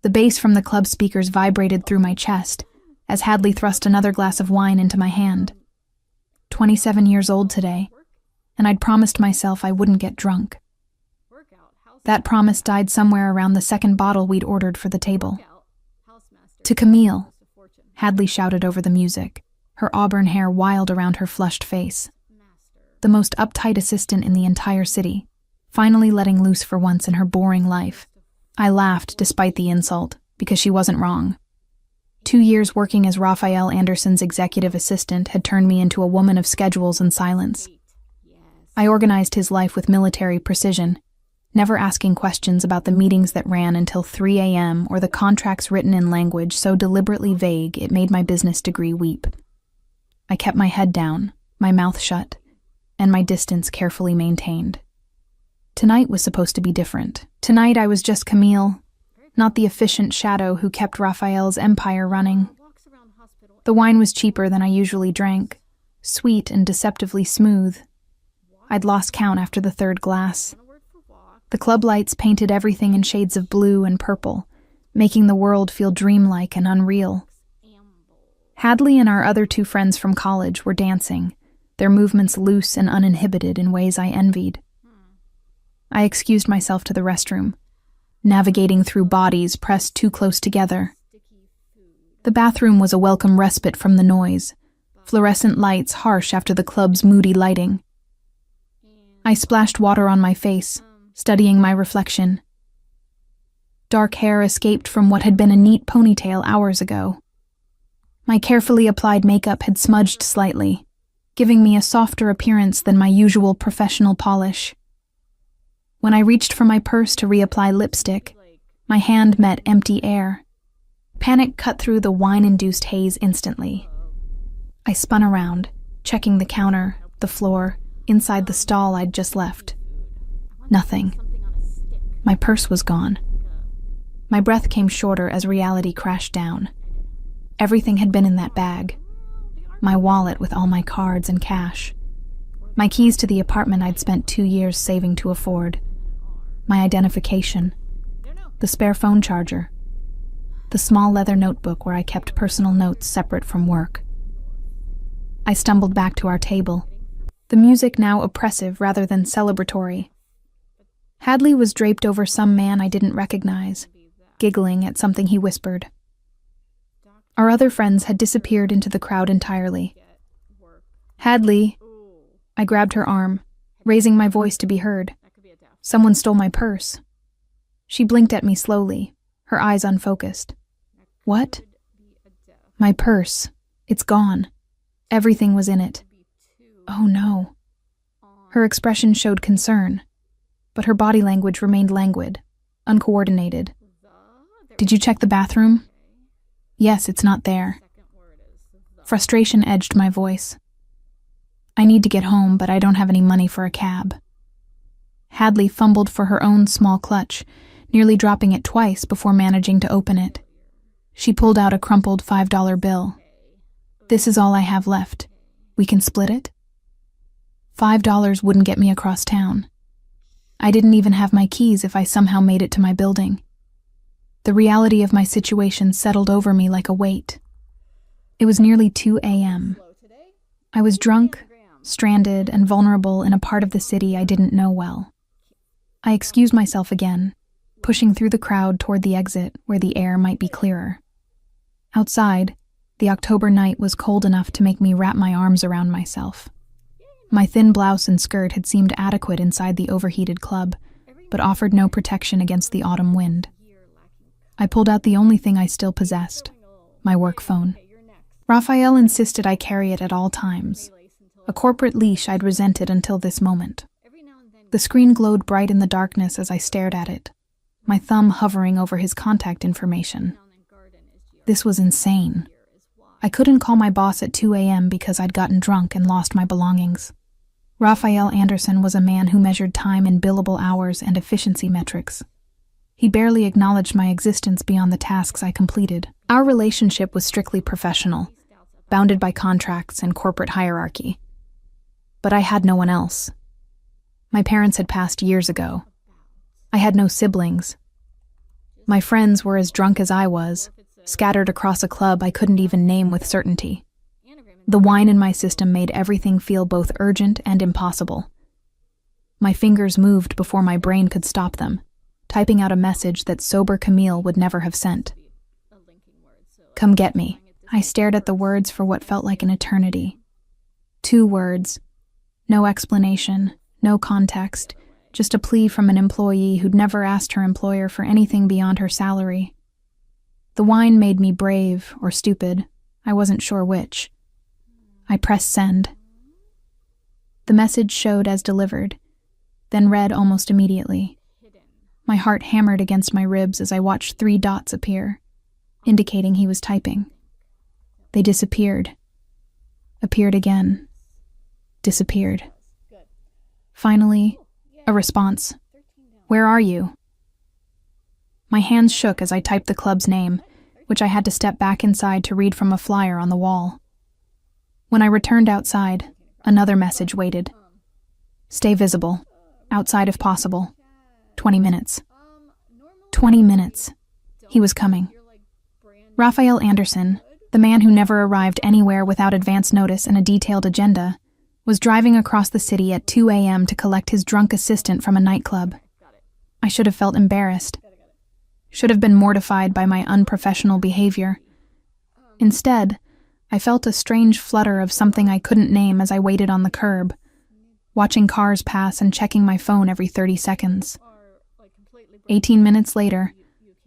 The bass from the club speakers vibrated through my chest as Hadley thrust another glass of wine into my hand. 27 years old today, and I'd promised myself I wouldn't get drunk. That promise died somewhere around the second bottle we'd ordered for the table. "To Camille," Hadley shouted over the music, her auburn hair wild around her flushed face. The most uptight assistant in the entire city, finally letting loose for once in her boring life. I laughed despite the insult, because she wasn't wrong. 2 years working as Raphael Anderson's executive assistant had turned me into a woman of schedules and silence. I organized his life with military precision, never asking questions about the meetings that ran until 3 a.m. or the contracts written in language so deliberately vague it made my business degree weep. I kept my head down, my mouth shut, and my distance carefully maintained. Tonight was supposed to be different. Tonight I was just Camille, not the efficient shadow who kept Raphael's empire running. The wine was cheaper than I usually drank, sweet and deceptively smooth. I'd lost count after the third glass. The club lights painted everything in shades of blue and purple, making the world feel dreamlike and unreal. Hadley and our other 2 friends from college were dancing, their movements loose and uninhibited in ways I envied. I excused myself to the restroom, navigating through bodies pressed too close together. The bathroom was a welcome respite from the noise, fluorescent lights harsh after the club's moody lighting. I splashed water on my face, studying my reflection. Dark hair escaped from what had been a neat ponytail hours ago. My carefully applied makeup had smudged slightly, giving me a softer appearance than my usual professional polish. When I reached for my purse to reapply lipstick, my hand met empty air. Panic cut through the wine-induced haze instantly. I spun around, checking the counter, the floor, inside the stall I'd just left. Nothing. My purse was gone. My breath came shorter as reality crashed down. Everything had been in that bag. My wallet with all my cards and cash. My keys to the apartment I'd spent 2 years saving to afford. My identification. The spare phone charger. The small leather notebook where I kept personal notes separate from work. I stumbled back to our table, the music now oppressive rather than celebratory. Hadley was draped over some man I didn't recognize, giggling at something he whispered. Our other friends had disappeared into the crowd entirely. "Hadley," I grabbed her arm, raising my voice to be heard. "Someone stole my purse." She blinked at me slowly, her eyes unfocused. "What?" "My purse. It's gone. Everything was in it." "Oh no." Her expression showed concern, but her body language remained languid, uncoordinated. "Did you check the bathroom?" "Yes, it's not there." Frustration edged my voice. "I need to get home, but I don't have any money for a cab." Hadley fumbled for her own small clutch, nearly dropping it twice before managing to open it. She pulled out a crumpled $5 bill. "This is all I have left. We can split it?" $5 wouldn't get me across town. I didn't even have my keys if I somehow made it to my building. The reality of my situation settled over me like a weight. It was nearly 2 a.m. I was drunk, stranded, and vulnerable in a part of the city I didn't know well. I excused myself again, pushing through the crowd toward the exit where the air might be clearer. Outside, the October night was cold enough to make me wrap my arms around myself. My thin blouse and skirt had seemed adequate inside the overheated club, but offered no protection against the autumn wind. I pulled out the only thing I still possessed, my work phone. Raphael insisted I carry it at all times, a corporate leash I'd resented until this moment. The screen glowed bright in the darkness as I stared at it, my thumb hovering over his contact information. This was insane. I couldn't call my boss at 2 a.m. because I'd gotten drunk and lost my belongings. Raphael Anderson was a man who measured time in billable hours and efficiency metrics. He barely acknowledged my existence beyond the tasks I completed. Our relationship was strictly professional, bounded by contracts and corporate hierarchy. But I had no one else. My parents had passed years ago. I had no siblings. My friends were as drunk as I was, scattered across a club I couldn't even name with certainty. The wine in my system made everything feel both urgent and impossible. My fingers moved before my brain could stop them, typing out a message that sober Camille would never have sent. "Come get me." I stared at the words for what felt like an eternity. 2 words. No explanation, no context, just a plea from an employee who'd never asked her employer for anything beyond her salary. The wine made me brave or stupid. I wasn't sure which. I pressed send. The message showed as delivered, then read almost immediately. My heart hammered against my ribs as I watched 3 dots appear, indicating he was typing. They disappeared. Appeared again. Disappeared. Finally, a response. "Where are you?" My hands shook as I typed the club's name, which I had to step back inside to read from a flyer on the wall. When I returned outside, another message waited. "Stay visible. Outside if possible. 20 minutes. 20 minutes. He was coming. Raphael Anderson, the man who never arrived anywhere without advance notice and a detailed agenda, was driving across the city at 2 a.m. to collect his drunk assistant from a nightclub. I should have felt embarrassed. Should have been mortified by my unprofessional behavior. Instead, I felt a strange flutter of something I couldn't name as I waited on the curb, watching cars pass and checking my phone every 30 seconds. 18 minutes later,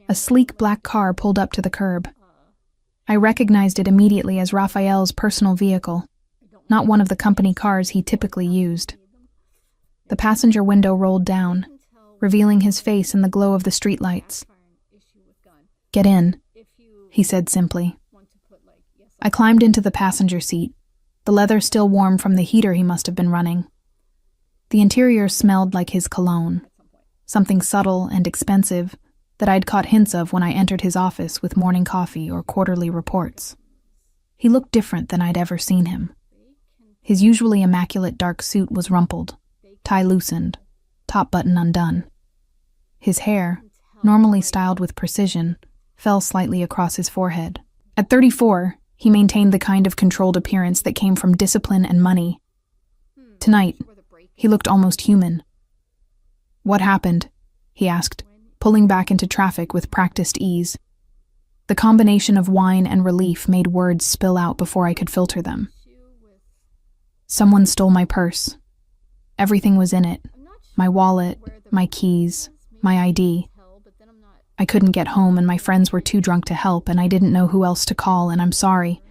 a sleek black car pulled up to the curb. I recognized it immediately as Raphael's personal vehicle, not one of the company cars he typically used. The passenger window rolled down, revealing his face in the glow of the streetlights. "Get in," he said simply. I climbed into the passenger seat, the leather still warm from the heater he must have been running. The interior smelled like his cologne, something subtle and expensive that I'd caught hints of when I entered his office with morning coffee or quarterly reports. He looked different than I'd ever seen him. His usually immaculate dark suit was rumpled, tie loosened, top button undone. His hair, normally styled with precision, fell slightly across his forehead. At 34, he maintained the kind of controlled appearance that came from discipline and money. Tonight, he looked almost human. "What happened?" he asked, pulling back into traffic with practiced ease. The combination of wine and relief made words spill out before I could filter them. "Someone stole my purse. Everything was in it. My wallet, my keys, my ID. I couldn't get home and my friends were too drunk to help and I didn't know who else to call and I'm sorry.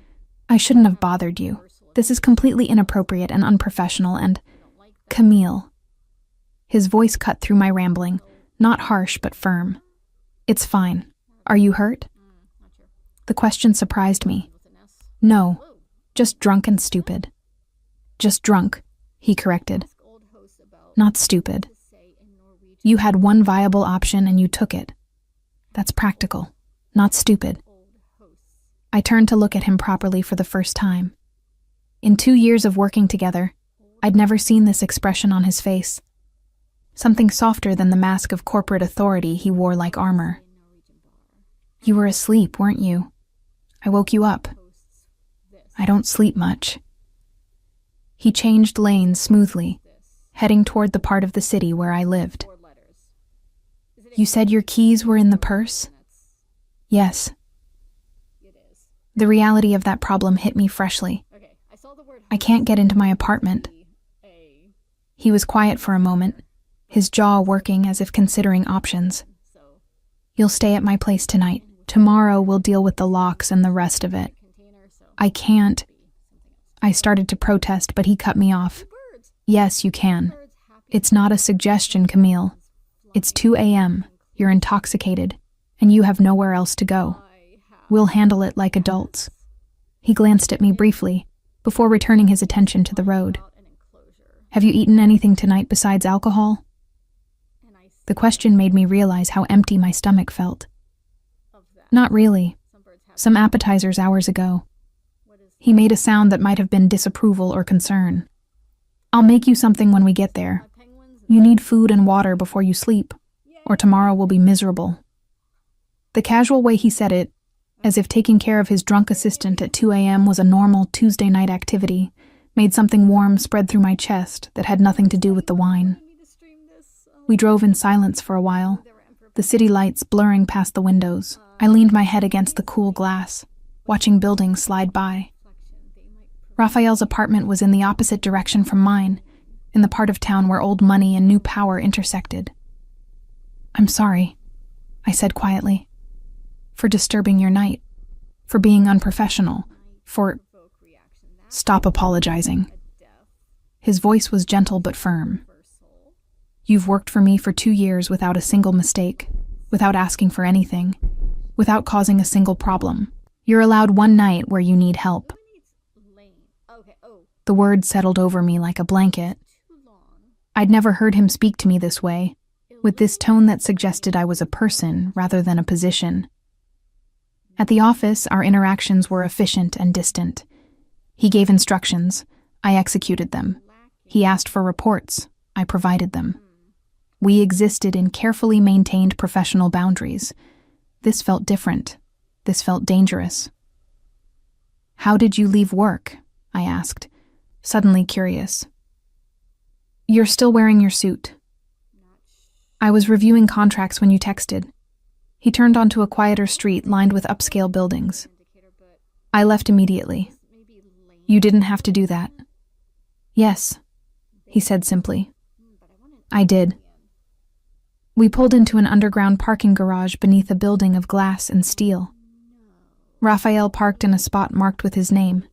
I shouldn't have bothered you. This is completely inappropriate and unprofessional and... Camille." His voice cut through my rambling, not harsh but firm. "It's fine. Are you hurt?" The question surprised me. "No, just drunk and stupid." "Just drunk," he corrected. "Not stupid. You had one viable option and you took it. That's practical, not stupid." I turned to look at him properly for the first time. In 2 years of working together, I'd never seen this expression on his face. Something softer than the mask of corporate authority he wore like armor. "You were asleep, weren't you? I woke you up. I don't sleep much." He changed lanes smoothly, heading toward the part of the city where I lived. "You said your keys were in the purse?" "Yes." The reality of that problem hit me freshly. "I can't get into my apartment." He was quiet for a moment, his jaw working as if considering options. "You'll stay at my place tonight. Tomorrow we'll deal with the locks and the rest of it." "I can't." I started to protest, but he cut me off. "Yes, you can. It's not a suggestion, Camille. It's 2 a.m., you're intoxicated, and you have nowhere else to go. We'll handle it like adults." He glanced at me briefly, before returning his attention to the road. "Have you eaten anything tonight besides alcohol?" The question made me realize how empty my stomach felt. "Not really. Some appetizers hours ago." He made a sound that might have been disapproval or concern. "I'll make you something when we get there. You need food and water before you sleep, or tomorrow will be miserable." The casual way he said it, as if taking care of his drunk assistant at 2 a.m. was a normal Tuesday night activity, made something warm spread through my chest that had nothing to do with the wine. We drove in silence for a while, the city lights blurring past the windows. I leaned my head against the cool glass, watching buildings slide by. Raphael's apartment was in the opposite direction from mine, in the part of town where old money and new power intersected. "I'm sorry," I said quietly, "for disturbing your night, for being unprofessional, for—" "Stop apologizing." His voice was gentle but firm. "You've worked for me for 2 years without a single mistake, without asking for anything, without causing a single problem. You're allowed one night where you need help." The word settled over me like a blanket. I'd never heard him speak to me this way, with this tone that suggested I was a person rather than a position. At the office, our interactions were efficient and distant. He gave instructions, I executed them. He asked for reports, I provided them. We existed in carefully maintained professional boundaries. This felt different. This felt dangerous. "How did you leave work?" I asked, suddenly curious. "You're still wearing your suit." "I was reviewing contracts when you texted." He turned onto a quieter street lined with upscale buildings. "I left immediately." "You didn't have to do that." "Yes," he said simply. "I did." We pulled into an underground parking garage beneath a building of glass and steel. Raphael parked in a spot marked with his name,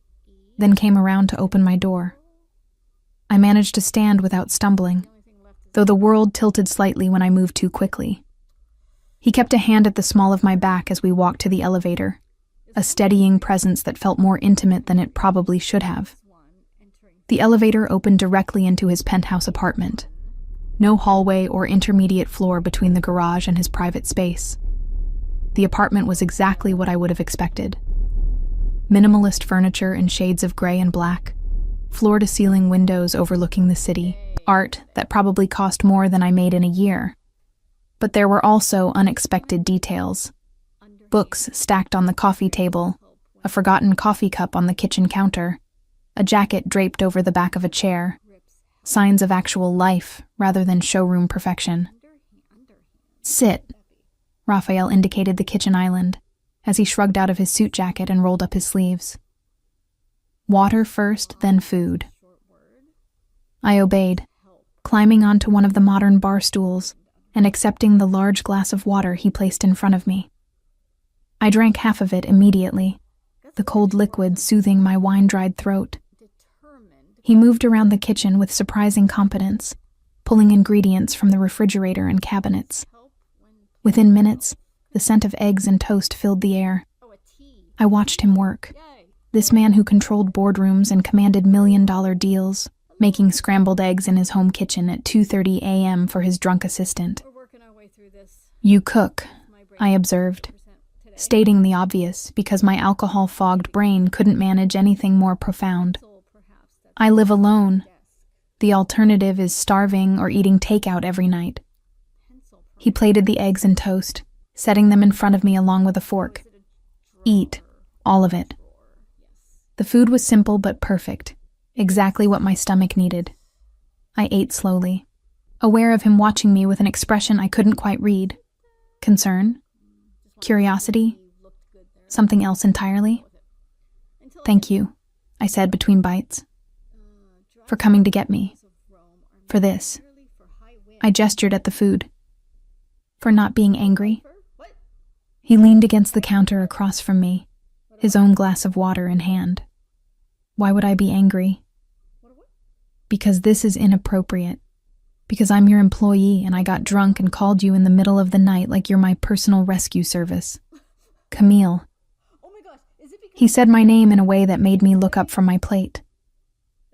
then came around to open my door. I managed to stand without stumbling, though the world tilted slightly when I moved too quickly. He kept a hand at the small of my back as we walked to the elevator, a steadying presence that felt more intimate than it probably should have. The elevator opened directly into his penthouse apartment. No hallway or intermediate floor between the garage and his private space. The apartment was exactly what I would have expected. Minimalist furniture in shades of gray and black, floor-to-ceiling windows overlooking the city, art that probably cost more than I made in a year. But there were also unexpected details. Books stacked on the coffee table, a forgotten coffee cup on the kitchen counter, a jacket draped over the back of a chair, signs of actual life rather than showroom perfection. "Sit," Raphael indicated the kitchen island, as he shrugged out of his suit jacket and rolled up his sleeves. "Water first, then food." I obeyed, climbing onto one of the modern bar stools and accepting the large glass of water he placed in front of me. I drank half of it immediately, the cold liquid soothing my wine-dried throat. He moved around the kitchen with surprising competence, pulling ingredients from the refrigerator and cabinets. Within minutes, the scent of eggs and toast filled the air. I watched him work. This man who controlled boardrooms and commanded million-dollar deals, making scrambled eggs in his home kitchen at 2:30 a.m. for his drunk assistant. "You cook," I observed, stating the obvious because my alcohol-fogged brain couldn't manage anything more profound. "I live alone. The alternative is starving or eating takeout every night." He plated the eggs and toast, setting them in front of me along with a fork. "Eat, all of it." The food was simple but perfect, exactly what my stomach needed. I ate slowly, aware of him watching me with an expression I couldn't quite read. Concern? Curiosity? Something else entirely? "Thank you," I said between bites. "For coming to get me. For this." I gestured at the food. "For not being angry." He leaned against the counter across from me, his own glass of water in hand. "Why would I be angry?" "Because this is inappropriate. Because I'm your employee and I got drunk and called you in the middle of the night like you're my personal rescue service. Camille." He said my name in a way that made me look up from my plate.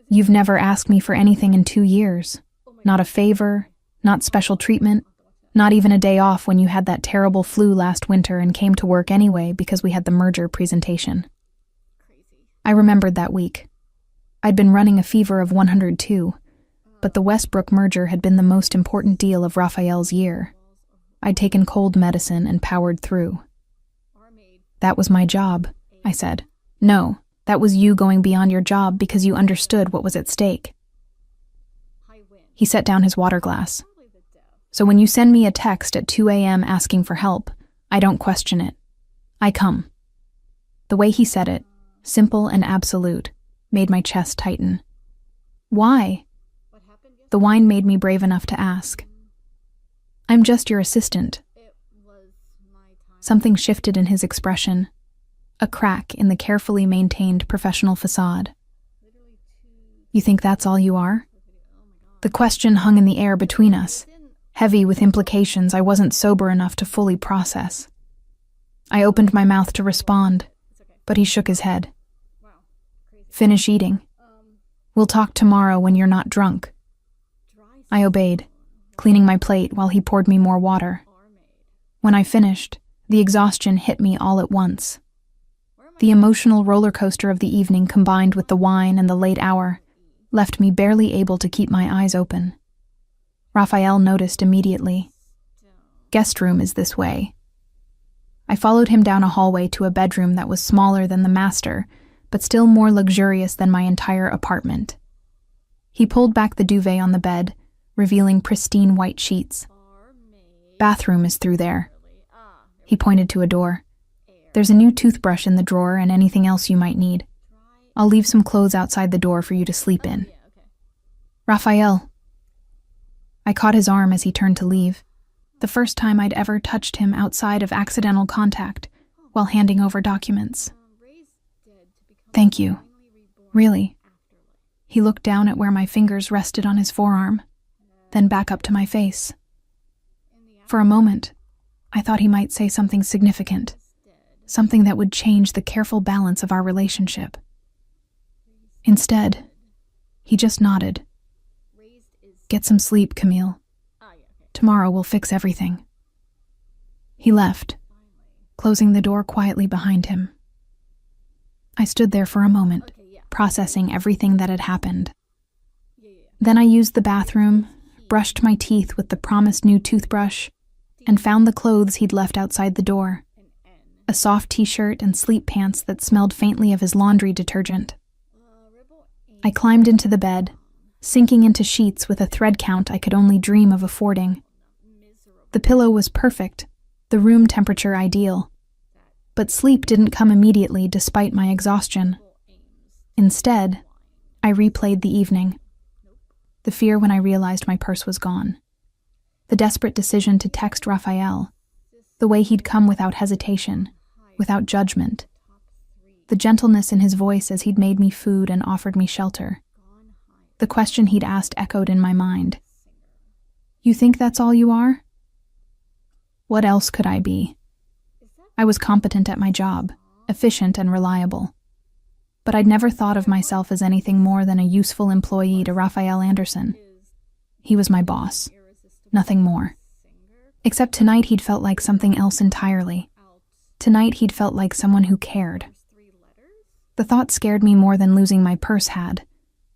"You've never asked me for anything in 2 years. Not a favor, not special treatment, not even a day off when you had that terrible flu last winter and came to work anyway because we had the merger presentation." I remembered that week. I'd been running a fever of 102, but the Westbrook merger had been the most important deal of Raphael's year. I'd taken cold medicine and powered through. That was my job, I said. No, that was you going beyond your job because you understood what was at stake. He set down his water glass. So when you send me a text at 2 a.m. asking for help, I don't question it. I come. The way he said it, simple and absolute, made my chest tighten. Why? The wine made me brave enough to ask. I'm just your assistant. Something shifted in his expression, a crack in the carefully maintained professional facade. You think that's all you are? The question hung in the air between us, heavy with implications I wasn't sober enough to fully process. I opened my mouth to respond, but he shook his head. Finish eating. We'll talk tomorrow when you're not drunk. I obeyed, cleaning my plate while he poured me more water. When I finished, the exhaustion hit me all at once. The emotional roller coaster of the evening combined with the wine and the late hour left me barely able to keep my eyes open. Raphael noticed immediately. Guest room is this way. I followed him down a hallway to a bedroom that was smaller than the master, but still more luxurious than my entire apartment. He pulled back the duvet on the bed, revealing pristine white sheets. Bathroom is through there. He pointed to a door. There's a new toothbrush in the drawer and anything else you might need. I'll leave some clothes outside the door for you to sleep in. Raphael. I caught his arm as he turned to leave, the first time I'd ever touched him outside of accidental contact while handing over documents. Thank you. Really. He looked down at where my fingers rested on his forearm, then back up to my face. For a moment, I thought he might say something significant, something that would change the careful balance of our relationship. Instead, he just nodded. Get some sleep, Camille. Tomorrow we'll fix everything. He left, closing the door quietly behind him. I stood there for a moment, processing everything that had happened. Then I used the bathroom, brushed my teeth with the promised new toothbrush, and found the clothes he'd left outside the door. A soft t-shirt and sleep pants that smelled faintly of his laundry detergent. I climbed into the bed, sinking into sheets with a thread count I could only dream of affording. The pillow was perfect, the room temperature ideal. But sleep didn't come immediately despite my exhaustion. Instead, I replayed the evening. The fear when I realized my purse was gone. The desperate decision to text Raphael. The way he'd come without hesitation, without judgment. The gentleness in his voice as he'd made me food and offered me shelter. The question he'd asked echoed in my mind. You think that's all you are? What else could I be? I was competent at my job, efficient and reliable. But I'd never thought of myself as anything more than a useful employee to Raphael Anderson. He was my boss, nothing more. Except tonight he'd felt like something else entirely. Tonight he'd felt like someone who cared. The thought scared me more than losing my purse had,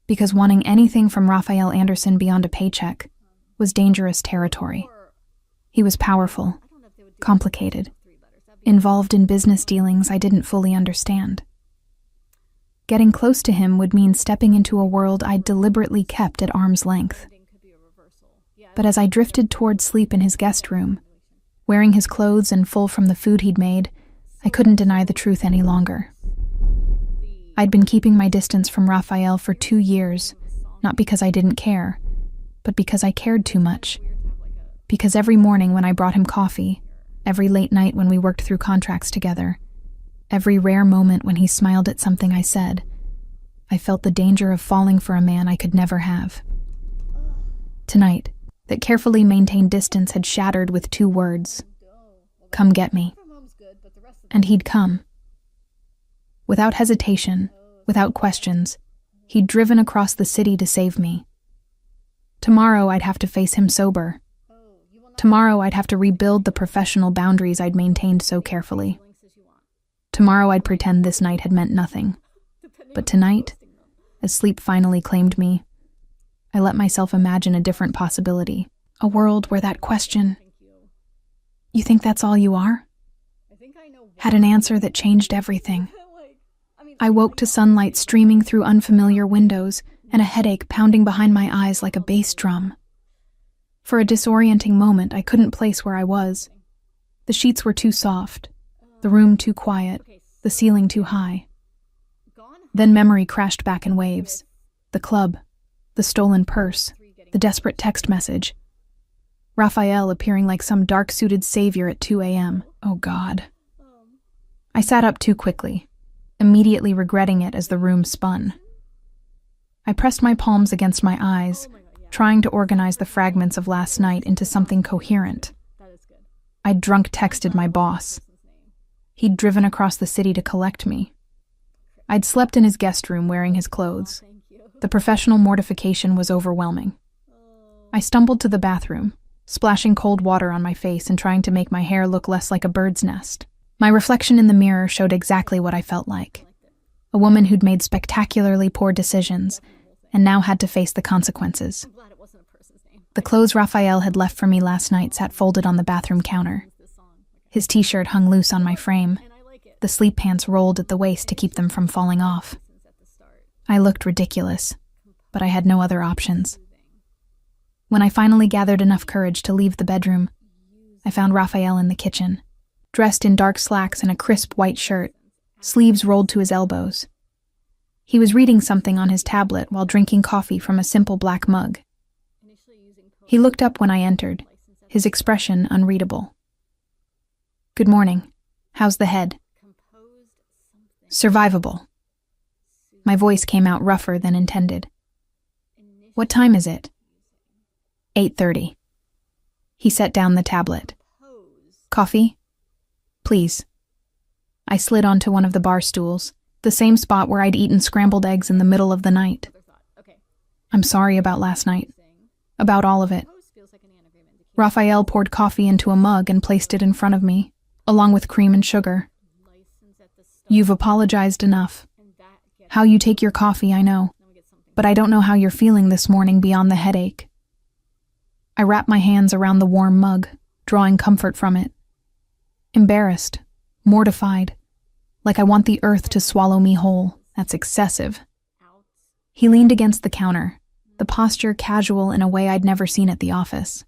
because wanting anything from Raphael Anderson beyond a paycheck was dangerous territory. He was powerful, complicated, involved in business dealings I didn't fully understand. Getting close to him would mean stepping into a world I'd deliberately kept at arm's length. But as I drifted toward sleep in his guest room, wearing his clothes and full from the food he'd made, I couldn't deny the truth any longer. I'd been keeping my distance from Raphael for 2 years, not because I didn't care, but because I cared too much. Because every morning when I brought him coffee, every late night when we worked through contracts together, every rare moment when he smiled at something I said, I felt the danger of falling for a man I could never have. Tonight, that carefully maintained distance had shattered with 2 words. Come get me. And he'd come. Without hesitation, without questions, he'd driven across the city to save me. Tomorrow I'd have to face him sober. Tomorrow I'd have to rebuild the professional boundaries I'd maintained so carefully. Tomorrow I'd pretend this night had meant nothing. But tonight, as sleep finally claimed me, I let myself imagine a different possibility. A world where that question, you think that's all you are, had an answer that changed everything. I woke to sunlight streaming through unfamiliar windows and a headache pounding behind my eyes like a bass drum. For a disorienting moment, I couldn't place where I was. The sheets were too soft, the room too quiet, the ceiling too high. Then memory crashed back in waves. The club, the stolen purse, the desperate text message. Raphael appearing like some dark-suited savior at 2 a.m. Oh, God. I sat up too quickly, immediately regretting it as the room spun. I pressed my palms against my eyes, trying to organize the fragments of last night into something coherent. I'd drunk texted my boss. He'd driven across the city to collect me. I'd slept in his guest room wearing his clothes. The professional mortification was overwhelming. I stumbled to the bathroom, splashing cold water on my face and trying to make my hair look less like a bird's nest. My reflection in the mirror showed exactly what I felt like. A woman who'd made spectacularly poor decisions and now had to face the consequences. The clothes Raphael had left for me last night sat folded on the bathroom counter. His t-shirt hung loose on my frame. The sleep pants rolled at the waist to keep them from falling off. I looked ridiculous, but I had no other options. When I finally gathered enough courage to leave the bedroom, I found Raphael in the kitchen, dressed in dark slacks and a crisp white shirt, sleeves rolled to his elbows. He was reading something on his tablet while drinking coffee from a simple black mug. He looked up when I entered, his expression unreadable. "Good morning. How's the head?" "Survivable." My voice came out rougher than intended. "What time is it?" 8:30. He set down the tablet. "Coffee?" "Please." I slid onto one of the bar stools, the same spot where I'd eaten scrambled eggs in the middle of the night. "I'm sorry about last night. About all of it." Raphael poured coffee into a mug and placed it in front of me, along with cream and sugar. "You've apologized enough. How you take your coffee, I know, but I don't know how you're feeling this morning beyond the headache." I wrapped my hands around the warm mug, drawing comfort from it. Embarrassed, mortified, like I want the earth to swallow me whole. That's excessive. He leaned against the counter, the posture casual in a way I'd never seen at the office.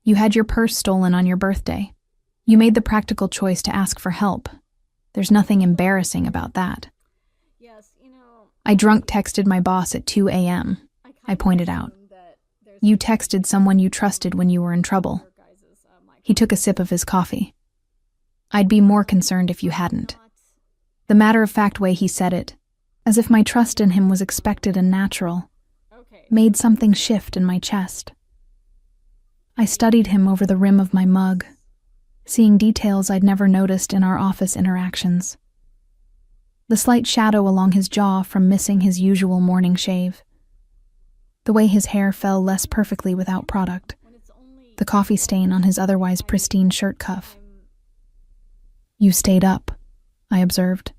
"You had your purse stolen on your birthday. You made the practical choice to ask for help. There's nothing embarrassing about that." "I drunk texted my boss at 2 a.m., I pointed out. "You texted someone you trusted when you were in trouble." He took a sip of his coffee. "I'd be more concerned if you hadn't." The matter-of-fact way he said it, as if my trust in him was expected and natural, made something shift in my chest. I studied him over the rim of my mug, seeing details I'd never noticed in our office interactions. The slight shadow along his jaw from missing his usual morning shave. The way his hair fell less perfectly without product. The coffee stain on his otherwise pristine shirt cuff. "You stayed up," I observed.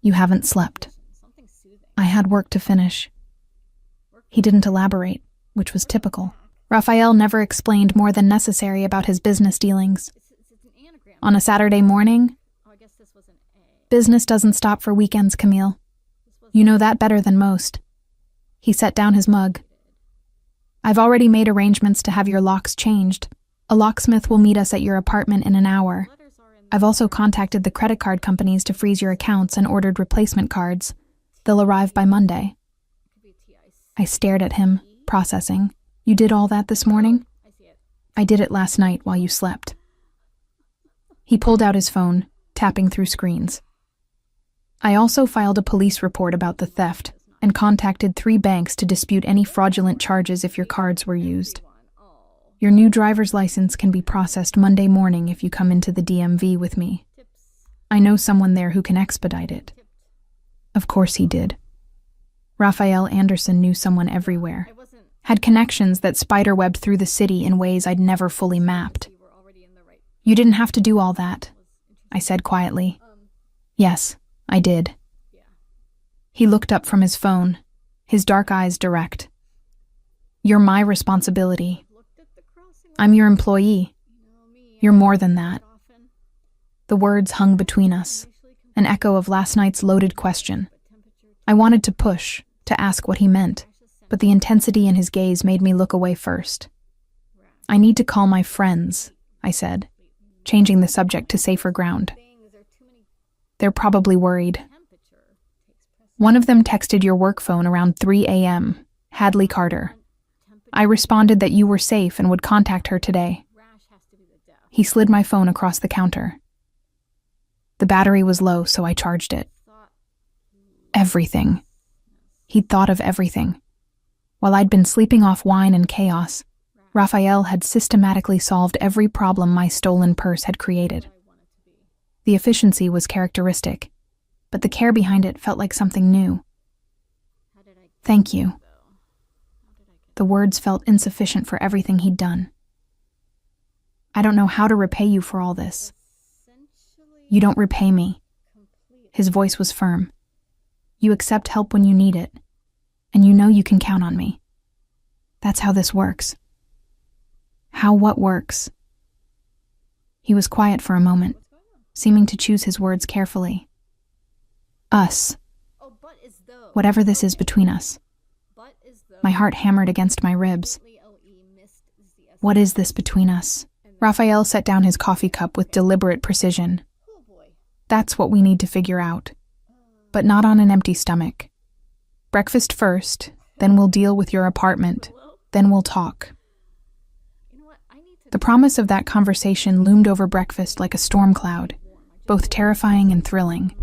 "You haven't slept." "I had work to finish." He didn't elaborate, which was typical. Raphael never explained more than necessary about his business dealings. On a Saturday morning, business doesn't stop for weekends, Camille. You know that better than most. He set down his mug. "I've already made arrangements to have your locks changed. A locksmith will meet us at your apartment in an hour. I've also contacted the credit card companies to freeze your accounts and ordered replacement cards. They'll arrive by Monday." I stared at him, processing. "You did all that this morning?" "I did it last night while you slept." He pulled out his phone, tapping through screens. "I also filed a police report about the theft and contacted 3 banks to dispute any fraudulent charges if your cards were used. Your new driver's license can be processed Monday morning if you come into the DMV with me. I know someone there who can expedite it." Of course he did. Raphael Anderson knew someone everywhere, had connections that spiderwebbed through the city in ways I'd never fully mapped. "You didn't have to do all that," I said quietly. "Yes, I did." He looked up from his phone, his dark eyes direct. "You're my responsibility. I'm your employee. You're more than that." The words hung between us, an echo of last night's loaded question. I wanted to push, to ask what he meant, but the intensity in his gaze made me look away first. I need to call my friends, I said, changing the subject to safer ground. They're probably worried. One of them texted your work phone around 3 a.m., Hadley Carter. I responded that you were safe and would contact her today. He slid my phone across the counter. The battery was low, so I charged it. Everything. He'd thought of everything. While I'd been sleeping off wine and chaos, Raphael had systematically solved every problem my stolen purse had created. The efficiency was characteristic, but the care behind it felt like something new. Thank you. The words felt insufficient for everything he'd done. I don't know how to repay you for all this. You don't repay me. His voice was firm. You accept help when you need it, and you know you can count on me. That's how this works. How what works? He was quiet for a moment, seeming to choose his words carefully. Us. Whatever this is between us. My heart hammered against my ribs. What is this between us? Raphael set down his coffee cup with deliberate precision. That's what we need to figure out. But not on an empty stomach. Breakfast first, then we'll deal with your apartment, then we'll talk. The promise of that conversation loomed over breakfast like a storm cloud, both terrifying and thrilling.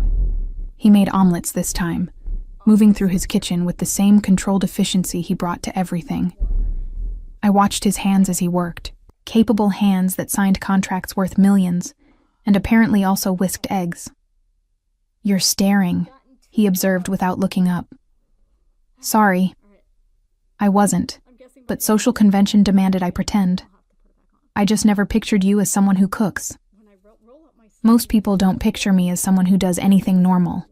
He made omelets this time, moving through his kitchen with the same controlled efficiency he brought to everything. I watched his hands as he worked, capable hands that signed contracts worth millions, and apparently also whisked eggs. You're staring, he observed without looking up. Sorry. I wasn't, but social convention demanded I pretend. I just never pictured you as someone who cooks. Most people don't picture me as someone who does anything normal.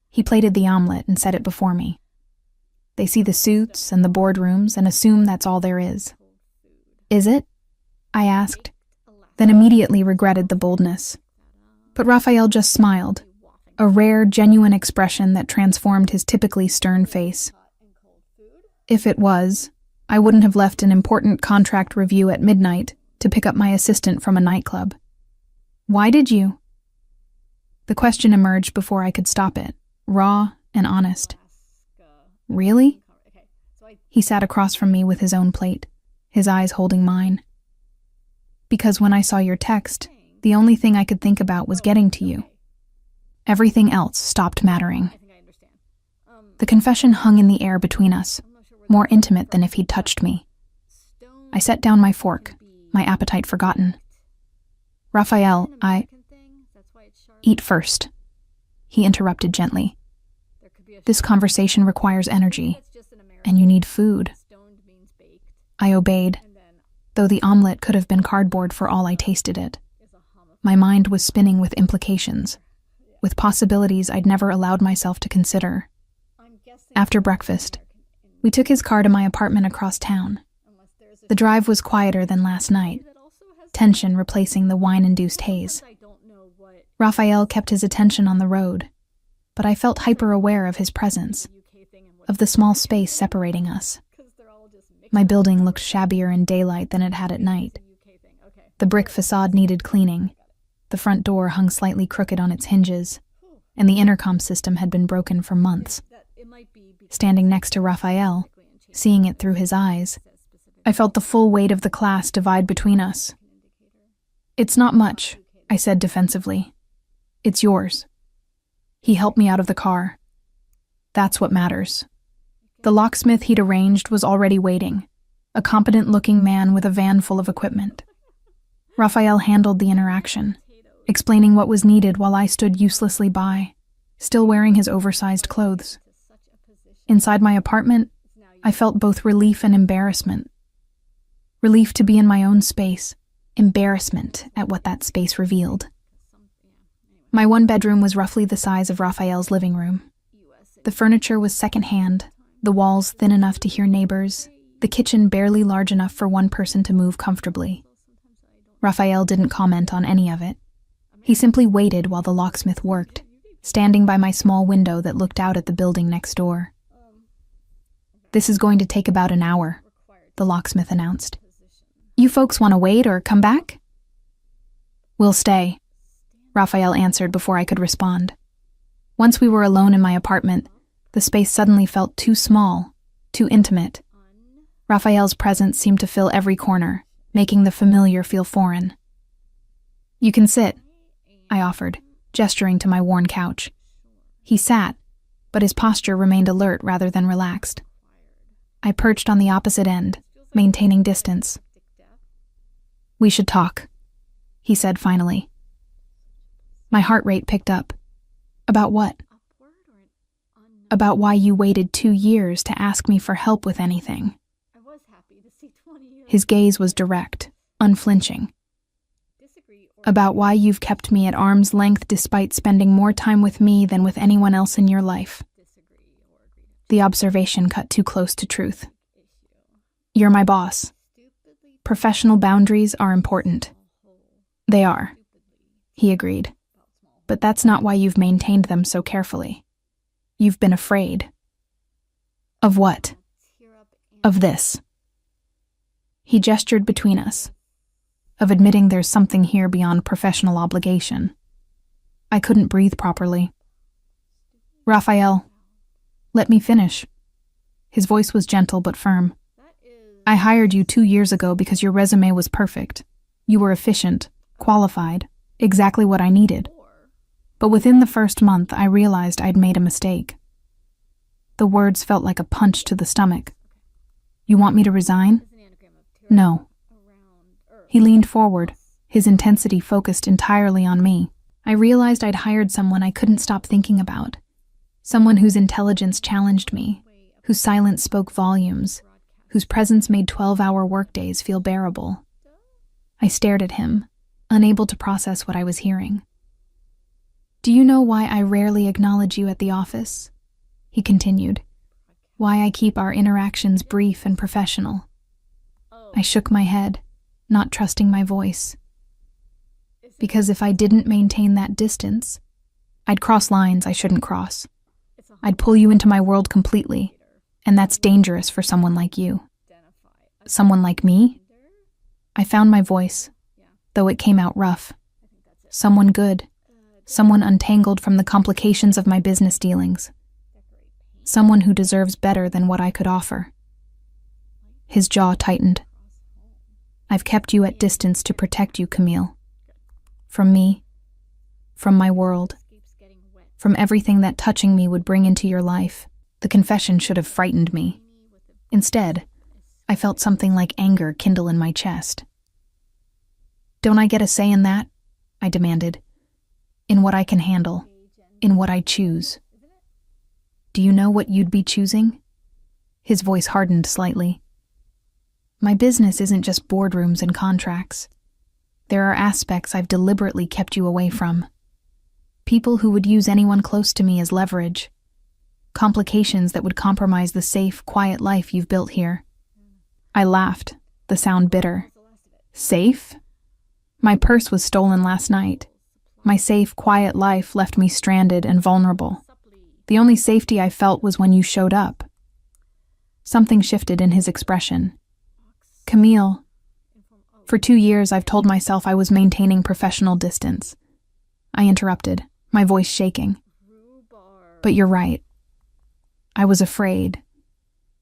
He plated the omelet and set it before me. They see the suits and the boardrooms and assume that's all there is. Is it? I asked, then immediately regretted the boldness. But Raphael just smiled, a rare, genuine expression that transformed his typically stern face. If it was, I wouldn't have left an important contract review at midnight to pick up my assistant from a nightclub. Why did you? The question emerged before I could stop it, raw and honest. Really? He sat across from me with his own plate, his eyes holding mine. Because when I saw your text, the only thing I could think about was getting to you. Everything else stopped mattering. The confession hung in the air between us, more intimate than if he'd touched me. I set down my fork, my appetite forgotten. Raphael, Eat first. He interrupted gently. This conversation requires energy, and you need food. I obeyed, though the omelet could have been cardboard for all I tasted it. My mind was spinning with implications, with possibilities I'd never allowed myself to consider. After breakfast, we took his car to my apartment across town. The drive was quieter than last night, tension replacing the wine-induced haze. Raphael kept his attention on the road, but I felt hyper-aware of his presence, of the small space separating us. My building looked shabbier in daylight than it had at night. The brick facade needed cleaning, the front door hung slightly crooked on its hinges, and the intercom system had been broken for months. Standing next to Raphael, seeing it through his eyes, I felt the full weight of the class divide between us. It's not much, I said defensively. It's yours. He helped me out of the car. That's what matters. The locksmith he'd arranged was already waiting, a competent-looking man with a van full of equipment. Raphael handled the interaction, explaining what was needed while I stood uselessly by, still wearing his oversized clothes. Inside my apartment, I felt both relief and embarrassment. Relief to be in my own space, embarrassment at what that space revealed. My one bedroom was roughly the size of Raphael's living room. The furniture was secondhand, the walls thin enough to hear neighbors, the kitchen barely large enough for one person to move comfortably. Raphael didn't comment on any of it. He simply waited while the locksmith worked, standing by my small window that looked out at the building next door. "This is going to take about an hour," the locksmith announced. "You folks want to wait or come back?" "We'll stay," Raphael answered before I could respond. Once we were alone in my apartment, the space suddenly felt too small, too intimate. Raphael's presence seemed to fill every corner, making the familiar feel foreign. "You can sit," I offered, gesturing to my worn couch. He sat, but his posture remained alert rather than relaxed. I perched on the opposite end, maintaining distance. "We should talk," he said finally. My heart rate picked up. "About what?" "About why you waited 2 years to ask me for help with anything." His gaze was direct, unflinching. "About why you've kept me at arm's length despite spending more time with me than with anyone else in your life." The observation cut too close to truth. "You're my boss. Professional boundaries are important." "They are," he agreed. "But that's not why you've maintained them so carefully. You've been afraid." "Of what?" "Of this." He gestured between us. "Of admitting there's something here beyond professional obligation." I couldn't breathe properly. "Raphael, let me finish." His voice was gentle but firm. "I hired you 2 years ago because your resume was perfect. You were efficient, qualified, exactly what I needed. But within the first month, I realized I'd made a mistake." The words felt like a punch to the stomach. "You want me to resign?" "No." He leaned forward, his intensity focused entirely on me. I realized I'd hired someone I couldn't stop thinking about. Someone whose intelligence challenged me, whose silence spoke volumes, whose presence made 12-hour workdays feel bearable. I stared at him, unable to process what I was hearing. "Do you know why I rarely acknowledge you at the office?" he continued. "Why I keep our interactions brief and professional?" I shook my head, not trusting my voice. "Because if I didn't maintain that distance, I'd cross lines I shouldn't cross. I'd pull you into my world completely, and that's dangerous for someone like you." "Someone like me?" I found my voice, though it came out rough. "Someone good. Someone untangled from the complications of my business dealings. Someone who deserves better than what I could offer." His jaw tightened. "I've kept you at distance to protect you, Camille. From me, from my world, from everything that touching me would bring into your life." The confession should have frightened me. Instead, I felt something like anger kindle in my chest. "Don't I get a say in that?" I demanded. "In what I can handle, in what I choose." "Do you know what you'd be choosing?" His voice hardened slightly. "My business isn't just boardrooms and contracts. There are aspects I've deliberately kept you away from. People who would use anyone close to me as leverage. Complications that would compromise the safe, quiet life you've built here." I laughed, the sound bitter. "Safe? My purse was stolen last night. My safe, quiet life left me stranded and vulnerable. The only safety I felt was when you showed up." Something shifted in his expression. "Camille, for 2 years I've told myself I was maintaining professional distance." I interrupted, my voice shaking. "But you're right. I was afraid.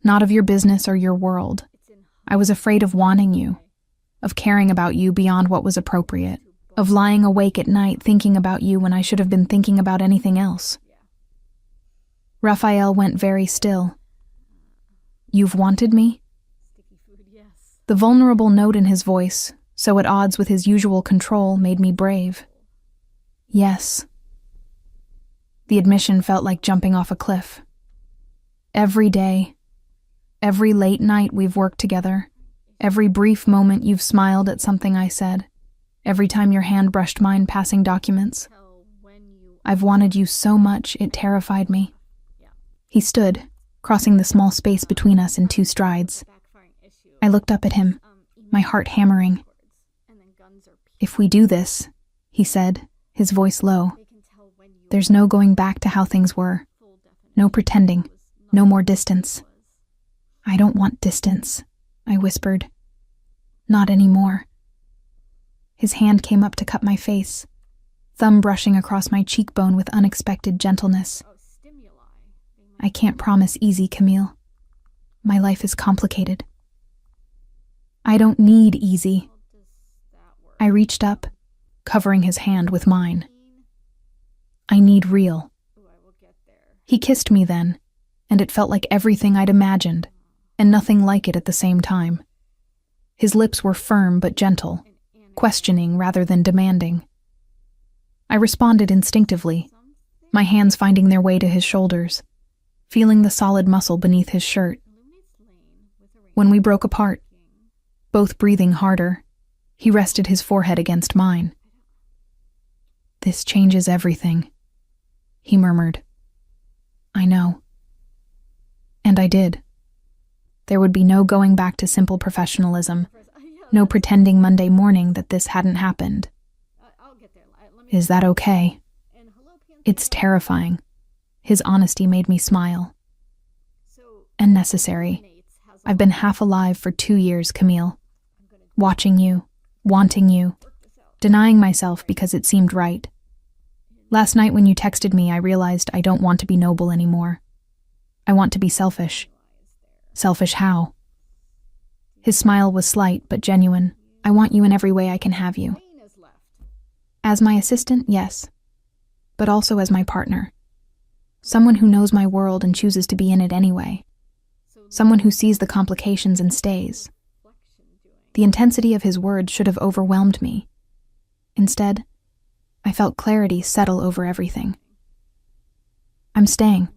Not of your business or your world. I was afraid of wanting you, of caring about you beyond what was appropriate, of lying awake at night thinking about you when I should have been thinking about anything else." Raphael went very still. "You've wanted me?" The vulnerable note in his voice, so at odds with his usual control, made me brave. "Yes." The admission felt like jumping off a cliff. Every day, every late night we've worked together, every brief moment you've smiled at something I said, every time your hand brushed mine passing documents. I've wanted you so much it terrified me. He stood, crossing the small space between us in 2 strides. I looked up at him, my heart hammering. "If we do this," he said, his voice low. There's no going back to how things were. No pretending. No more distance. I don't want distance, I whispered. Not anymore. His hand came up to cut my face, thumb brushing across my cheekbone with unexpected gentleness. I can't promise easy, Camille. My life is complicated. I don't need easy. I reached up, covering his hand with mine. I need real. He kissed me then, and it felt like everything I'd imagined, and nothing like it at the same time. His lips were firm but gentle, questioning rather than demanding. I responded instinctively, my hands finding their way to his shoulders, feeling the solid muscle beneath his shirt. When we broke apart, both breathing harder, he rested his forehead against mine. "This changes everything," he murmured. "I know." And I did. There would be no going back to simple professionalism, no pretending Monday morning that this hadn't happened. Is that okay? It's terrifying. His honesty made me smile. And necessary. I've been half alive for 2 years, Camille. Watching you, wanting you, denying myself because it seemed right. Last night when you texted me, I realized I don't want to be noble anymore. I want to be selfish. Selfish how? His smile was slight but genuine. I want you in every way I can have you. As my assistant, yes, but also as my partner. Someone who knows my world and chooses to be in it anyway. Someone who sees the complications and stays. The intensity of his words should have overwhelmed me. Instead, I felt clarity settle over everything. "I'm staying,"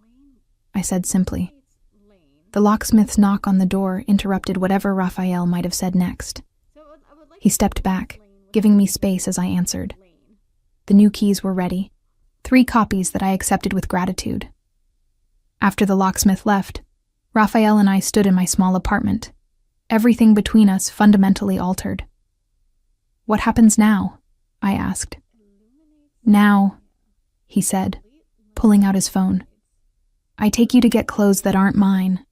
I said simply. The locksmith's knock on the door interrupted whatever Raphael might have said next. He stepped back, giving me space as I answered. The new keys were ready, 3 copies that I accepted with gratitude. After the locksmith left, Raphael and I stood in my small apartment, everything between us fundamentally altered. "What happens now?" I asked. "Now," he said, pulling out his phone. "I take you to get clothes that aren't mine.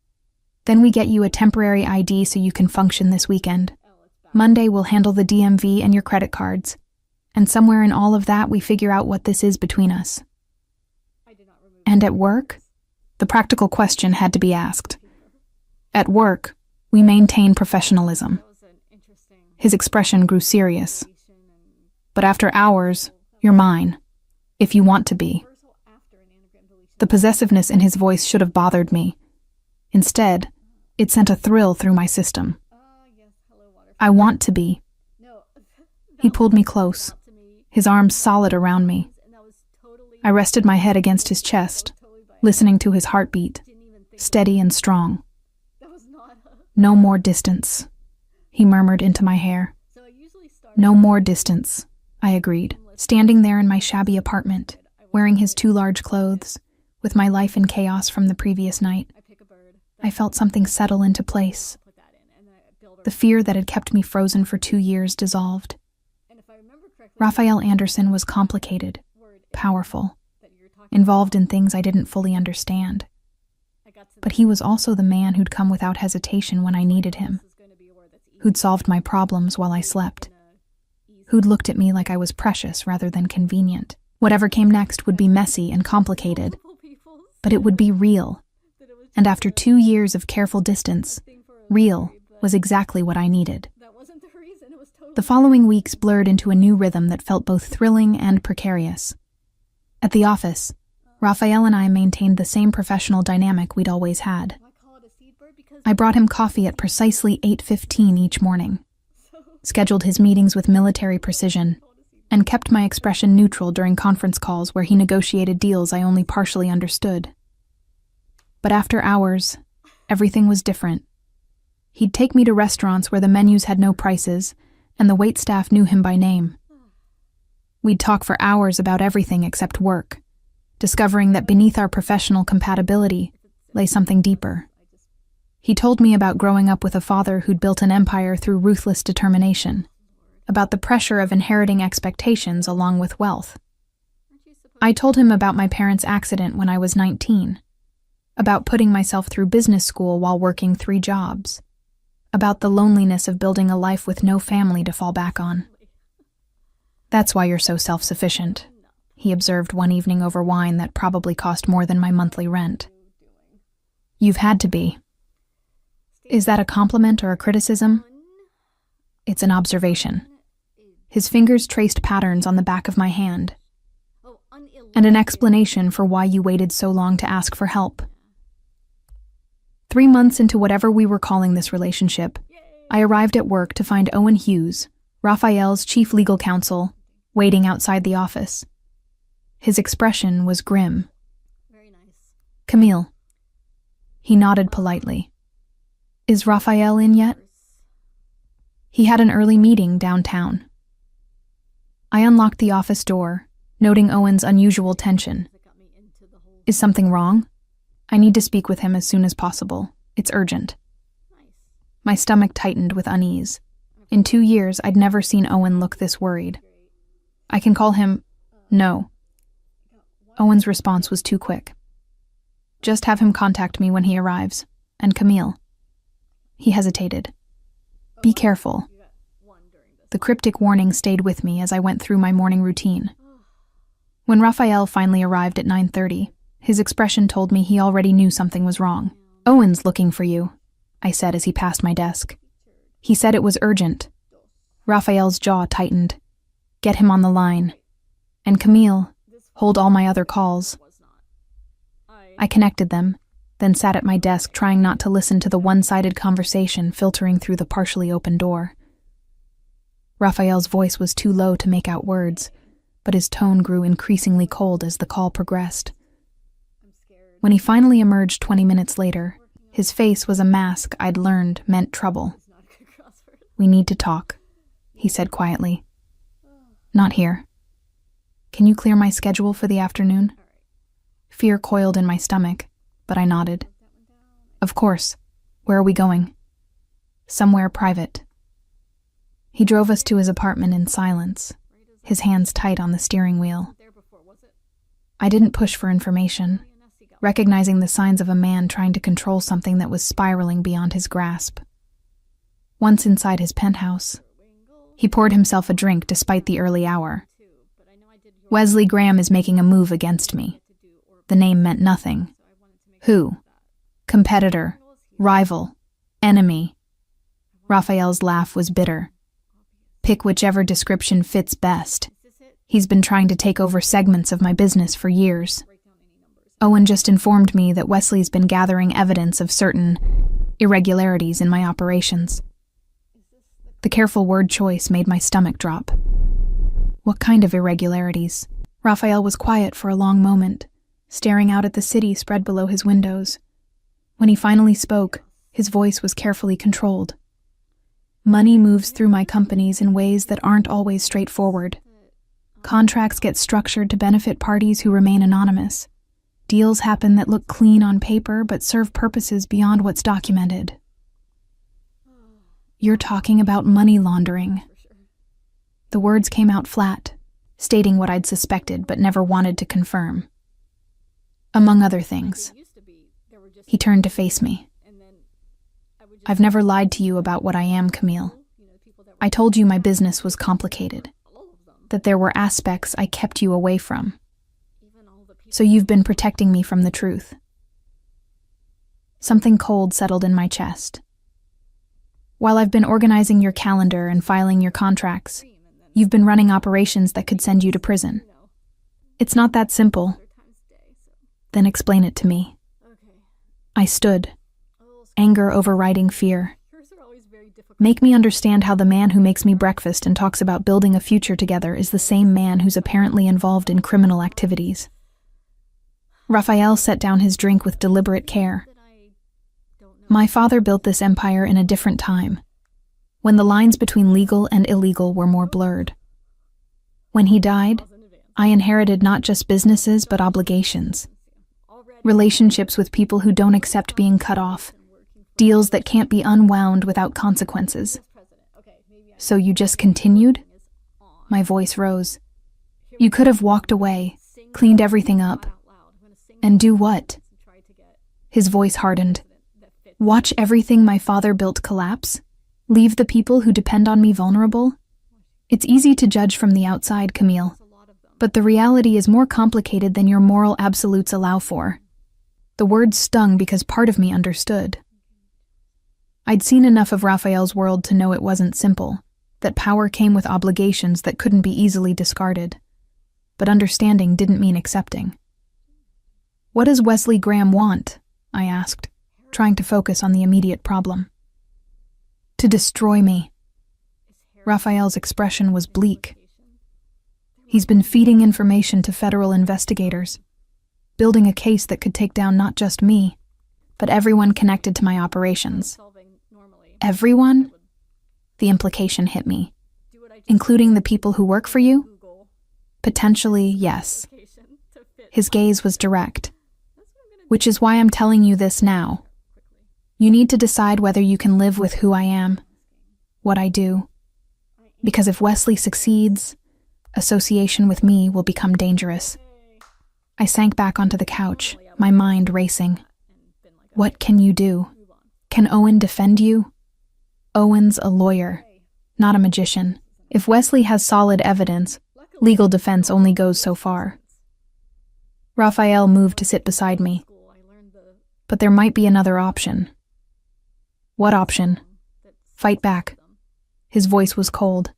Then we get you a temporary ID so you can function this weekend. Monday we'll handle the DMV and your credit cards. And somewhere in all of that we figure out what this is between us." "And at work?" The practical question had to be asked. "At work, we maintain professionalism." His expression grew serious. "But after hours, you're mine, if you want to be." The possessiveness in his voice should have bothered me. Instead, it sent a thrill through my system. "I want to be." He pulled me close, his arms solid around me. I rested my head against his chest, listening to his heartbeat, steady and strong. "No more distance," he murmured into my hair. "No more distance," I agreed, standing there in my shabby apartment, wearing his 2 large clothes, with my life in chaos from the previous night. I felt something settle into place. The fear that had kept me frozen for 2 years dissolved. Raphael Anderson was complicated, powerful, involved in things I didn't fully understand. But he was also the man who'd come without hesitation when I needed him, who'd solved my problems while I slept, who'd looked at me like I was precious rather than convenient. Whatever came next would be messy and complicated, but it would be real. And after 2 years of careful distance, real was exactly what I needed. The following weeks blurred into a new rhythm that felt both thrilling and precarious. At the office, Raphael and I maintained the same professional dynamic we'd always had. I brought him coffee at precisely 8:15 each morning, scheduled his meetings with military precision, and kept my expression neutral during conference calls where he negotiated deals I only partially understood. But after hours, everything was different. He'd take me to restaurants where the menus had no prices, and the waitstaff knew him by name. We'd talk for hours about everything except work, discovering that beneath our professional compatibility lay something deeper. He told me about growing up with a father who'd built an empire through ruthless determination, about the pressure of inheriting expectations along with wealth, I told him about my parents' accident when I was 19, about putting myself through business school while working 3 jobs, about the loneliness of building a life with no family to fall back on. "That's why you're so self-sufficient," he observed one evening over wine that probably cost more than my monthly rent. "You've had to be." Is that a compliment or a criticism? It's an observation. His fingers traced patterns on the back of my hand, and an explanation for why you waited so long to ask for help. 3 months into whatever we were calling this relationship, I arrived at work to find Owen Hughes, Raphael's chief legal counsel, waiting outside the office. His expression was grim. "Camille." He nodded politely. "Is Raphael in yet?" He had an early meeting downtown. I unlocked the office door, noting Owen's unusual tension. "Is something wrong? I need to speak with him as soon as possible. It's urgent." My stomach tightened with unease. In 2 years, I'd never seen Owen look this worried. "I can call him—" "No." Owen's response was too quick. "Just have him contact me when he arrives. And Camille." He hesitated. "Be careful." The cryptic warning stayed with me as I went through my morning routine. When Raphael finally arrived at 9:30, his expression told me he already knew something was wrong. "Owen's looking for you," I said as he passed my desk. "He said it was urgent." Raphael's jaw tightened. "Get him on the line. And Camille, hold all my other calls." I connected them, then sat at my desk trying not to listen to the one-sided conversation filtering through the partially open door. Raphael's voice was too low to make out words, but his tone grew increasingly cold as the call progressed. When he finally emerged 20 minutes later, his face was a mask I'd learned meant trouble. "We need to talk," he said quietly. "Not here. Can you clear my schedule for the afternoon?" Fear coiled in my stomach, but I nodded. "Of course. Where are we going?" "Somewhere private." He drove us to his apartment in silence, his hands tight on the steering wheel. I didn't push for information, recognizing the signs of a man trying to control something that was spiraling beyond his grasp. Once inside his penthouse, he poured himself a drink despite the early hour. "Wesley Graham is making a move against me." The name meant nothing. "Who?" "Competitor, rival, enemy." Raphael's laugh was bitter. "Pick whichever description fits best. He's been trying to take over segments of my business for years." Owen just informed me that Wesley's been gathering evidence of certain irregularities in my operations. The careful word choice made my stomach drop. "What kind of irregularities?" Raphael was quiet for a long moment, staring out at the city spread below his windows. When he finally spoke, his voice was carefully controlled. "Money moves through my companies in ways that aren't always straightforward. Contracts get structured to benefit parties who remain anonymous. Deals happen that look clean on paper but serve purposes beyond what's documented." "You're talking about money laundering." The words came out flat, stating what I'd suspected but never wanted to confirm. "Among other things." He turned to face me. "I've never lied to you about what I am, Camille. I told you my business was complicated, that there were aspects I kept you away from. So you've been protecting me from the truth." Something cold settled in my chest. "While I've been organizing your calendar and filing your contracts, you've been running operations that could send you to prison. It's not that simple." "Then explain it to me." I stood, anger overriding fear. "Make me understand how the man who makes me breakfast and talks about building a future together is the same man who's apparently involved in criminal activities." Raphael set down his drink with deliberate care. "My father built this empire in a different time, when the lines between legal and illegal were more blurred. When he died, I inherited not just businesses but obligations. Relationships with people who don't accept being cut off. Deals that can't be unwound without consequences." "So you just continued?" My voice rose. "You could have walked away, Cleaned everything up. And do what? His voice hardened. Watch everything my father built collapse? Leave the people who depend on me vulnerable? It's easy to judge from the outside, Camille, but the reality is more complicated than your moral absolutes allow for. The words stung because part of me understood. I'd seen enough of Raphael's world to know it wasn't simple, that power came with obligations that couldn't be easily discarded. But understanding didn't mean accepting. What does Wesley Graham want? I asked, trying to focus on the immediate problem. To destroy me. Raphael's expression was bleak. He's been feeding information to federal investigators, building a case that could take down not just me, but everyone connected to my operations. Everyone? The implication hit me. Including the people who work for you? Potentially, yes. His gaze was direct. Which is why I'm telling you this now. You need to decide whether you can live with who I am, what I do. Because if Wesley succeeds, association with me will become dangerous. I sank back onto the couch, my mind racing. What can you do? Can Owen defend you? Owen's a lawyer, not a magician. If Wesley has solid evidence, legal defense only goes so far. Raphael moved to sit beside me. But there might be another option. What option? Fight back. His voice was cold.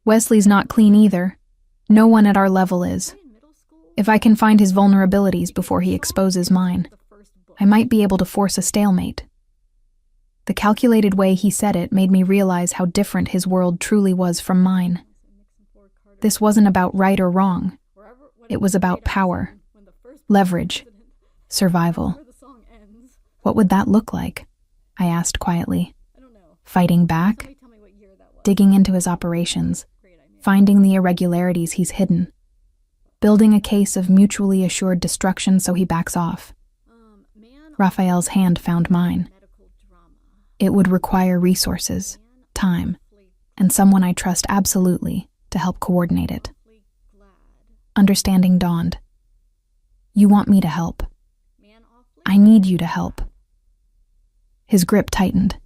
Wesley's not clean either. No one at our level is. If I can find his vulnerabilities before he exposes mine, I might be able to force a stalemate. The calculated way he said it made me realize how different his world truly was from mine. This wasn't about right or wrong. It was about power, leverage, survival. What would that look like? I asked quietly. Fighting back? Digging into his operations, finding the irregularities he's hidden, building a case of mutually assured destruction so he backs off. Raphael's hand found mine. It would require resources, time, and someone I trust absolutely to help coordinate it. Understanding dawned. You want me to help. I need you to help. His grip tightened.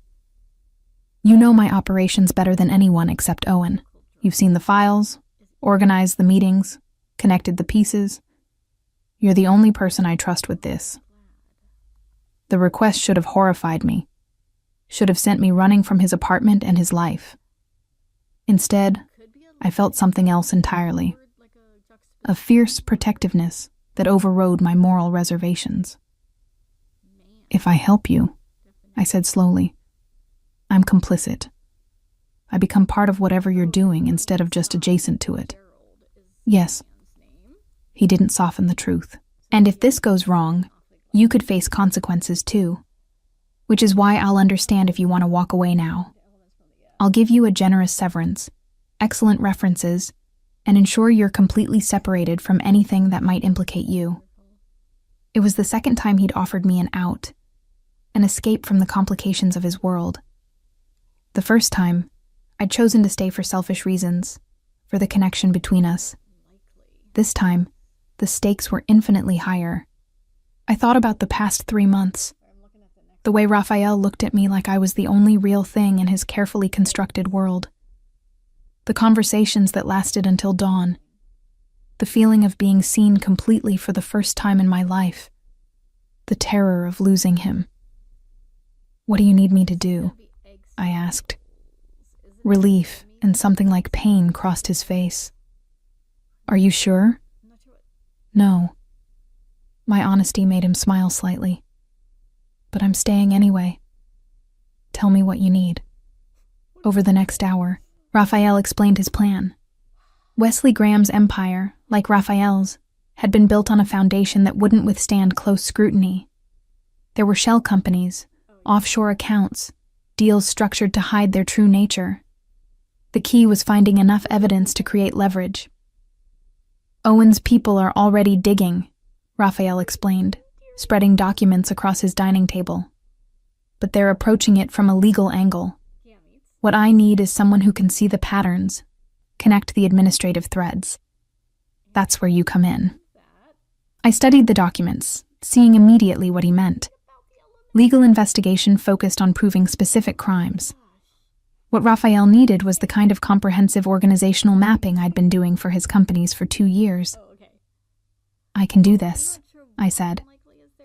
You know my operations better than anyone except Owen. You've seen the files, organized the meetings, connected the pieces. You're the only person I trust with this. The request should have horrified me, should have sent me running from his apartment and his life. Instead, I felt something else entirely, a fierce protectiveness that overrode my moral reservations. If I help you, I said slowly, I'm complicit. I become part of whatever you're doing instead of just adjacent to it. Yes. He didn't soften the truth. And if this goes wrong, you could face consequences too. Which is why I'll understand if you want to walk away now. I'll give you a generous severance, excellent references, and ensure you're completely separated from anything that might implicate you. It was the second time he'd offered me an out, an escape from the complications of his world. The first time, I'd chosen to stay for selfish reasons, for the connection between us. This time, the stakes were infinitely higher. I thought about the past 3 months, the way Raphael looked at me like I was the only real thing in his carefully constructed world. The conversations that lasted until dawn, the feeling of being seen completely for the first time in my life, the terror of losing him. What do you need me to do? I asked. Relief and something like pain crossed his face. Are you sure? No. My honesty made him smile slightly. But I'm staying anyway. Tell me what you need. Over the next hour, Raphael explained his plan. Wesley Graham's empire, like Raphael's, had been built on a foundation that wouldn't withstand close scrutiny. There were shell companies, offshore accounts, deals structured to hide their true nature. The key was finding enough evidence to create leverage. Owen's people are already digging, Raphael explained, spreading documents across his dining table. But they're approaching it from a legal angle. What I need is someone who can see the patterns, connect the administrative threads. That's where you come in. I studied the documents, seeing immediately what he meant. Legal investigation focused on proving specific crimes. What Raphael needed was the kind of comprehensive organizational mapping I'd been doing for his companies for 2 years. I can do this, I said,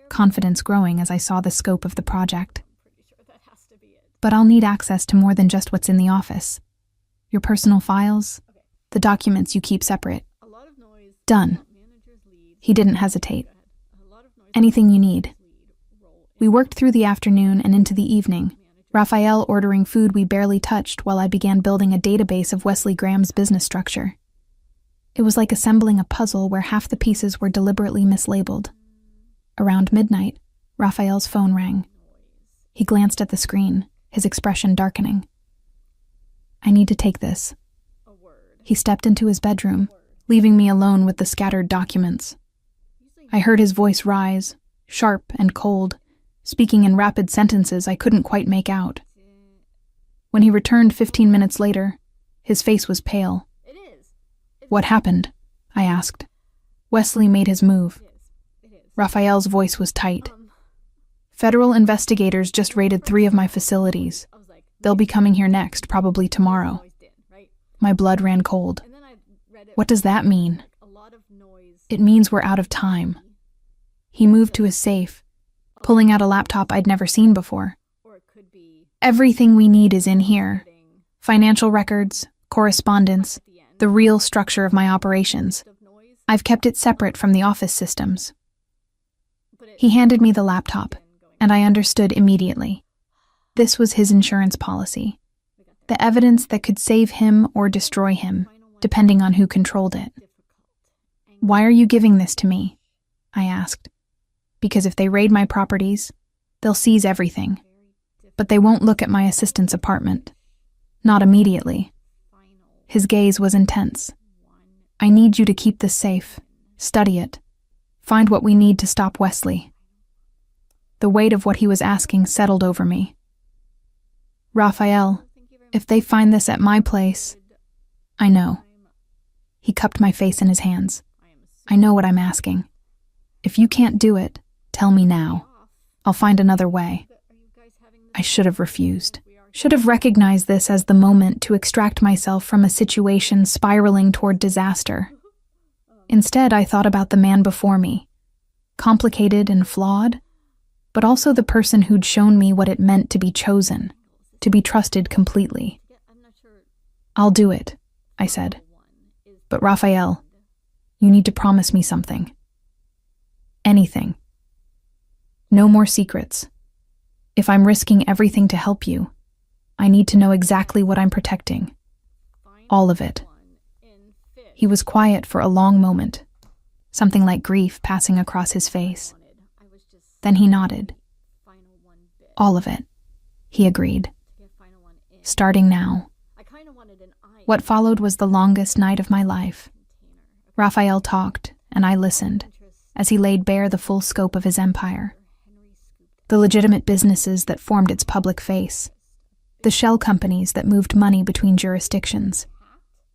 confidence growing as I saw the scope of the project. But I'll need access to more than just what's in the office. Your personal files, the documents you keep separate. Done. He didn't hesitate. Anything you need. We worked through the afternoon and into the evening, Raphael ordering food we barely touched while I began building a database of Wesley Graham's business structure. It was like assembling a puzzle where half the pieces were deliberately mislabeled. Around midnight, Raphael's phone rang. He glanced at the screen, his expression darkening. I need to take this. He stepped into his bedroom, leaving me alone with the scattered documents. I heard his voice rise, sharp and cold, speaking in rapid sentences I couldn't quite make out. When he returned 15 minutes later, his face was pale. What happened? I asked. Wesley made his move. Raphael's voice was tight. Federal investigators just raided 3 of my facilities. They'll be coming here next, probably tomorrow. My blood ran cold. What does that mean? It means we're out of time. He moved to his safe, pulling out a laptop I'd never seen before. Everything we need is in here. Financial records, correspondence, the real structure of my operations. I've kept it separate from the office systems. He handed me the laptop, and I understood immediately. This was his insurance policy. The evidence that could save him or destroy him, depending on who controlled it. Why are you giving this to me? I asked. Because if they raid my properties, they'll seize everything. But they won't look at my assistant's apartment. Not immediately. His gaze was intense. I need you to keep this safe. Study it. Find what we need to stop Wesley. The weight of what he was asking settled over me. Raphael, if they find this at my place, I know. He cupped my face in his hands. I know what I'm asking. If you can't do it, tell me now. I'll find another way. I should have refused. Should have recognized this as the moment to extract myself from a situation spiraling toward disaster. Instead, I thought about the man before me. Complicated and flawed, but also the person who'd shown me what it meant to be chosen, to be trusted completely. I'll do it, I said. But Raphael, you need to promise me something. Anything. No more secrets. If I'm risking everything to help you, I need to know exactly what I'm protecting. All of it. He was quiet for a long moment, something like grief passing across his face. Then he nodded. All of it, he agreed. Starting now. What followed was the longest night of my life. Raphael talked, and I listened, as he laid bare the full scope of his empire. The legitimate businesses that formed its public face. The shell companies that moved money between jurisdictions.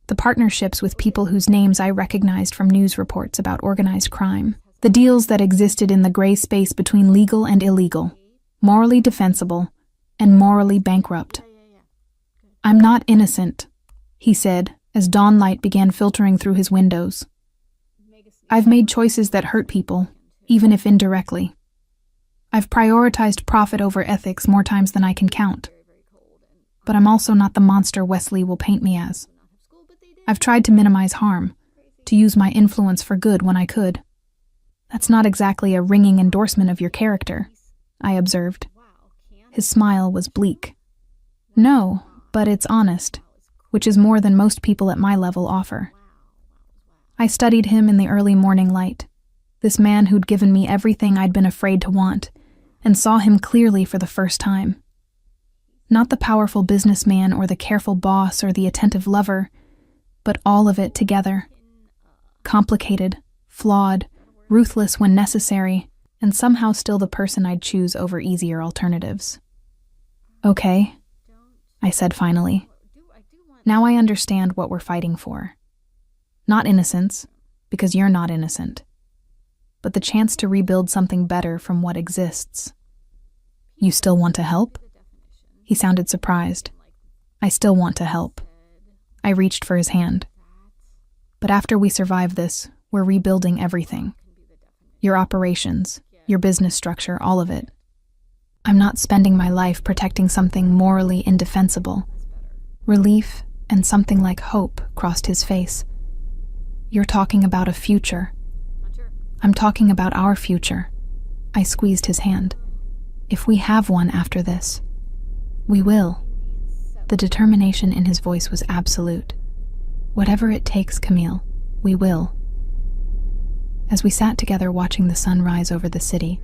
The partnerships with people whose names I recognized from news reports about organized crime. The deals that existed in the gray space between legal and illegal, morally defensible, and morally bankrupt. I'm not innocent, he said, as dawnlight began filtering through his windows. I've made choices that hurt people, even if indirectly. I've prioritized profit over ethics more times than I can count. But I'm also not the monster Wesley will paint me as. I've tried to minimize harm, to use my influence for good when I could. That's not exactly a ringing endorsement of your character, I observed. His smile was bleak. No, but it's honest, which is more than most people at my level offer. I studied him in the early morning light, this man who'd given me everything I'd been afraid to want, and saw him clearly for the first time. Not the powerful businessman or the careful boss or the attentive lover, but all of it together. Complicated, flawed, ruthless when necessary, and somehow still the person I'd choose over easier alternatives. Okay, I said finally. Now I understand what we're fighting for. Not innocence, because you're not innocent. but the chance to rebuild something better from what exists. You still want to help? He sounded surprised. I still want to help. I reached for his hand. But after we survive this, we're rebuilding everything. Your operations, your business structure, all of it. I'm not spending my life protecting something morally indefensible. Relief and something like hope crossed his face. You're talking about a future. I'm talking about our future. I squeezed his hand. If we have one after this, we will. The determination in his voice was absolute. Whatever it takes, Camille, we will. As we sat together watching the sun rise over the city,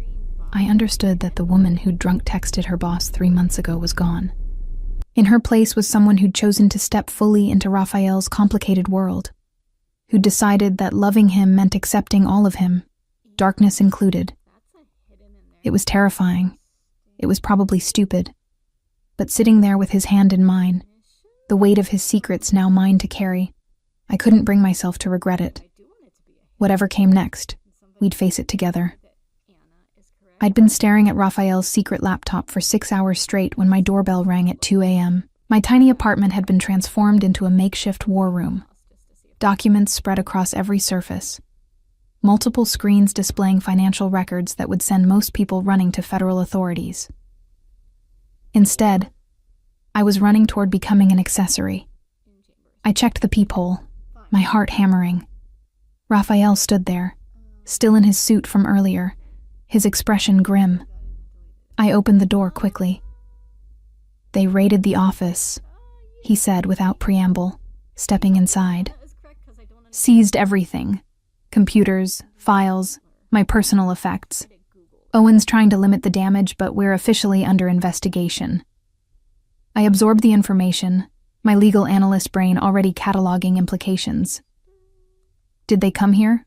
I understood that the woman who'd drunk texted her boss 3 months ago was gone. In her place was someone who'd chosen to step fully into Raphael's complicated world, who'd decided that loving him meant accepting all of him, darkness included. It was terrifying. It was probably stupid. But sitting there with his hand in mine, the weight of his secrets now mine to carry, I couldn't bring myself to regret it. Whatever came next, we'd face it together. I'd been staring at Raphael's secret laptop for 6 hours straight when my doorbell rang at 2 a.m. My tiny apartment had been transformed into a makeshift war room. Documents spread across every surface. Multiple screens displaying financial records that would send most people running to federal authorities. Instead, I was running toward becoming an accessory. I checked the peephole, my heart hammering. Raphael stood there, still in his suit from earlier, his expression grim. I opened the door quickly. They raided the office, he said without preamble, stepping inside. Seized everything. Computers, files, my personal effects. Owen's trying to limit the damage, but we're officially under investigation. I absorbed the information, my legal analyst brain already cataloging implications. Did they come here?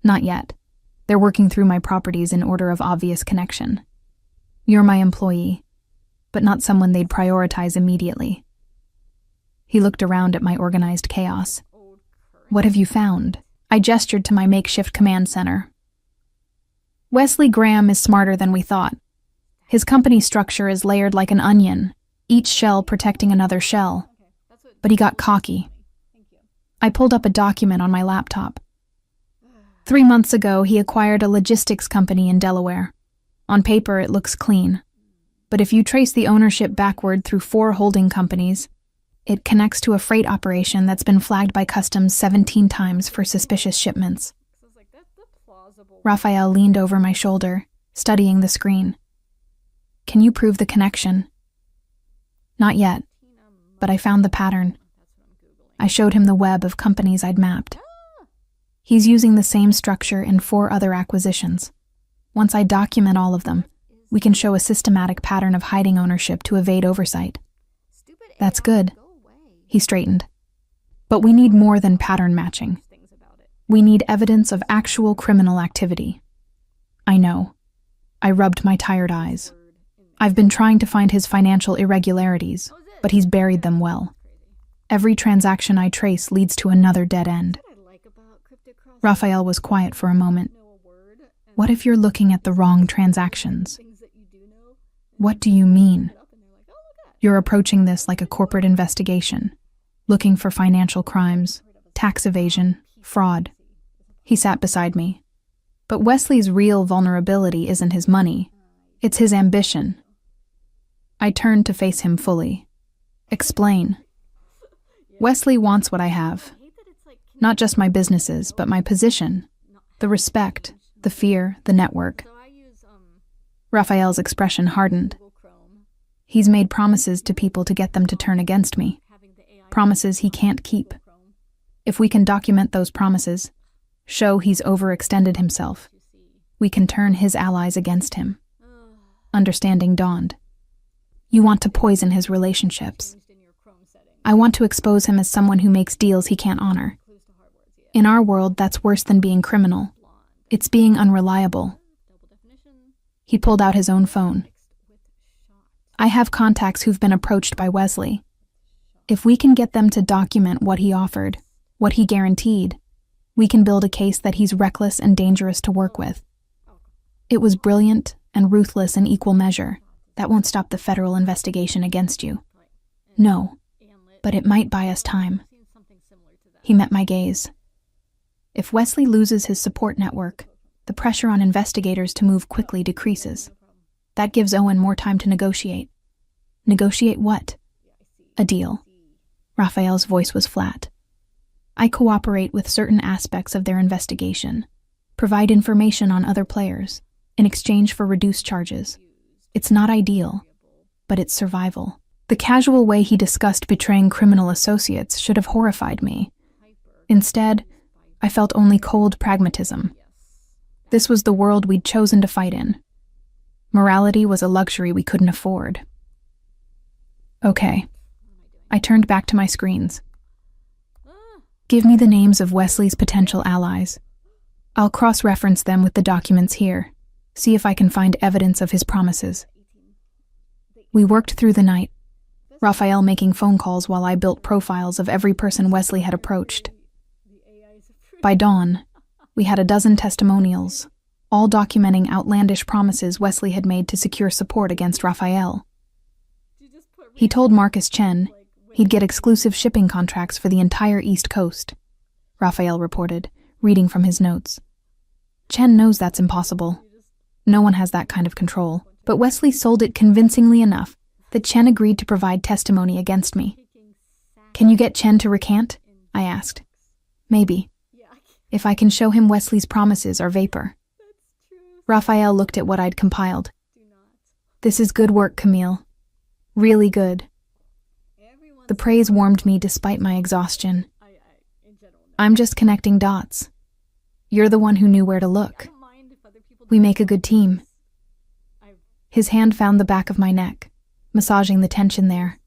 Not yet. They're working through my properties in order of obvious connection. You're my employee, but not someone they'd prioritize immediately. He looked around at my organized chaos. What have you found? I gestured to my makeshift command center. Wesley Graham is smarter than we thought. His company structure is layered like an onion, each shell protecting another shell. But he got cocky. I pulled up a document on my laptop. 3 months ago, he acquired a logistics company in Delaware. On paper, it looks clean. But if you trace the ownership backward through 4 holding companies, it connects to a freight operation that's been flagged by customs 17 times for suspicious shipments. Raphael leaned over my shoulder, studying the screen. Can you prove the connection? Not yet, but I found the pattern. I showed him the web of companies I'd mapped. He's using the same structure in 4 other acquisitions. Once I document all of them, we can show a systematic pattern of hiding ownership to evade oversight. That's good. He straightened. But we need more than pattern matching. We need evidence of actual criminal activity. I know. I rubbed my tired eyes. I've been trying to find his financial irregularities, but he's buried them well. Every transaction I trace leads to another dead end. Raphael was quiet for a moment. What if you're looking at the wrong transactions? What do you mean? You're approaching this like a corporate investigation, looking for financial crimes, tax evasion, fraud. He sat beside me. But Wesley's real vulnerability isn't his money. It's his ambition. I turned to face him fully. Explain. Wesley wants what I have. Not just my businesses, but my position, the respect, the fear, the network. Raphael's expression hardened. He's made promises to people to get them to turn against me. Promises he can't keep. If we can document those promises, show he's overextended himself, we can turn his allies against him. Understanding dawned. You want to poison his relationships. I want to expose him as someone who makes deals he can't honor. In our world, that's worse than being criminal. It's being unreliable. He pulled out his own phone. I have contacts who've been approached by Wesley. If we can get them to document what he offered, what he guaranteed, We can build a case that he's reckless and dangerous to work with. It was brilliant and ruthless in equal measure. That won't stop the federal investigation against you. No, but it might buy us time. He met my gaze. If Wesley loses his support network, the pressure on investigators to move quickly decreases. That gives Owen more time to negotiate. Negotiate what? A deal. Raphael's voice was flat. I cooperate with certain aspects of their investigation, provide information on other players, in exchange for reduced charges. It's not ideal, but it's survival. The casual way he discussed betraying criminal associates should have horrified me. Instead, I felt only cold pragmatism. This was the world we'd chosen to fight in. Morality was a luxury we couldn't afford. Okay. I turned back to my screens. Give me the names of Wesley's potential allies. I'll cross-reference them with the documents here, see if I can find evidence of his promises. We worked through the night, Raphael making phone calls while I built profiles of every person Wesley had approached. By dawn, we had 12 testimonials, all documenting outlandish promises Wesley had made to secure support against Raphael. He told Marcus Chen he'd get exclusive shipping contracts for the entire East Coast, Raphael reported, reading from his notes. Chen knows that's impossible. No one has that kind of control, but Wesley sold it convincingly enough that Chen agreed to provide testimony against me. Can you get Chen to recant? I asked. Maybe. If I can show him Wesley's promises are vapor. Raphael looked at what I'd compiled. This is good work, Camille. Really good. The praise warmed me despite my exhaustion. I'm just connecting dots. You're the one who knew where to look. We make a good team. His hand found the back of my neck, massaging the tension there.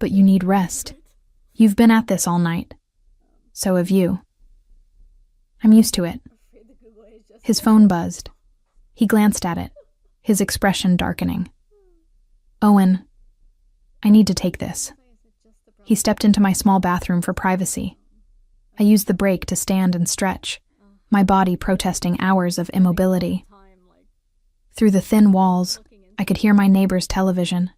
But you need rest. You've been at this all night. So have you. I'm used to it. His phone buzzed. He glanced at it, his expression darkening. Owen, I need to take this. He stepped into my small bathroom for privacy. I used the break to stand and stretch, my body protesting hours of immobility. Through the thin walls, I could hear my neighbor's television,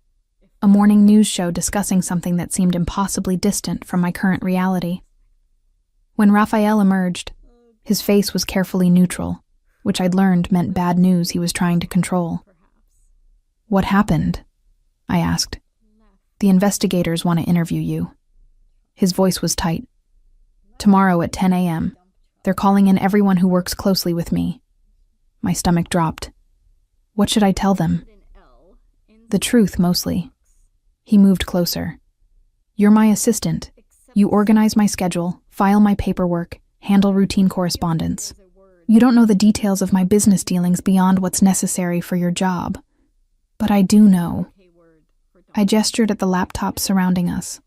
a morning news show discussing something that seemed impossibly distant from my current reality. When Raphael emerged, his face was carefully neutral, which I'd learned meant bad news he was trying to control. What happened? I asked. The investigators want to interview you. His voice was tight. Tomorrow at 10 a.m. They're calling in everyone who works closely with me. My stomach dropped. What should I tell them? The truth, mostly. He moved closer. You're my assistant. You organize my schedule, file my paperwork, handle routine correspondence. You don't know the details of my business dealings beyond what's necessary for your job. But I do know. I gestured at the laptop surrounding us.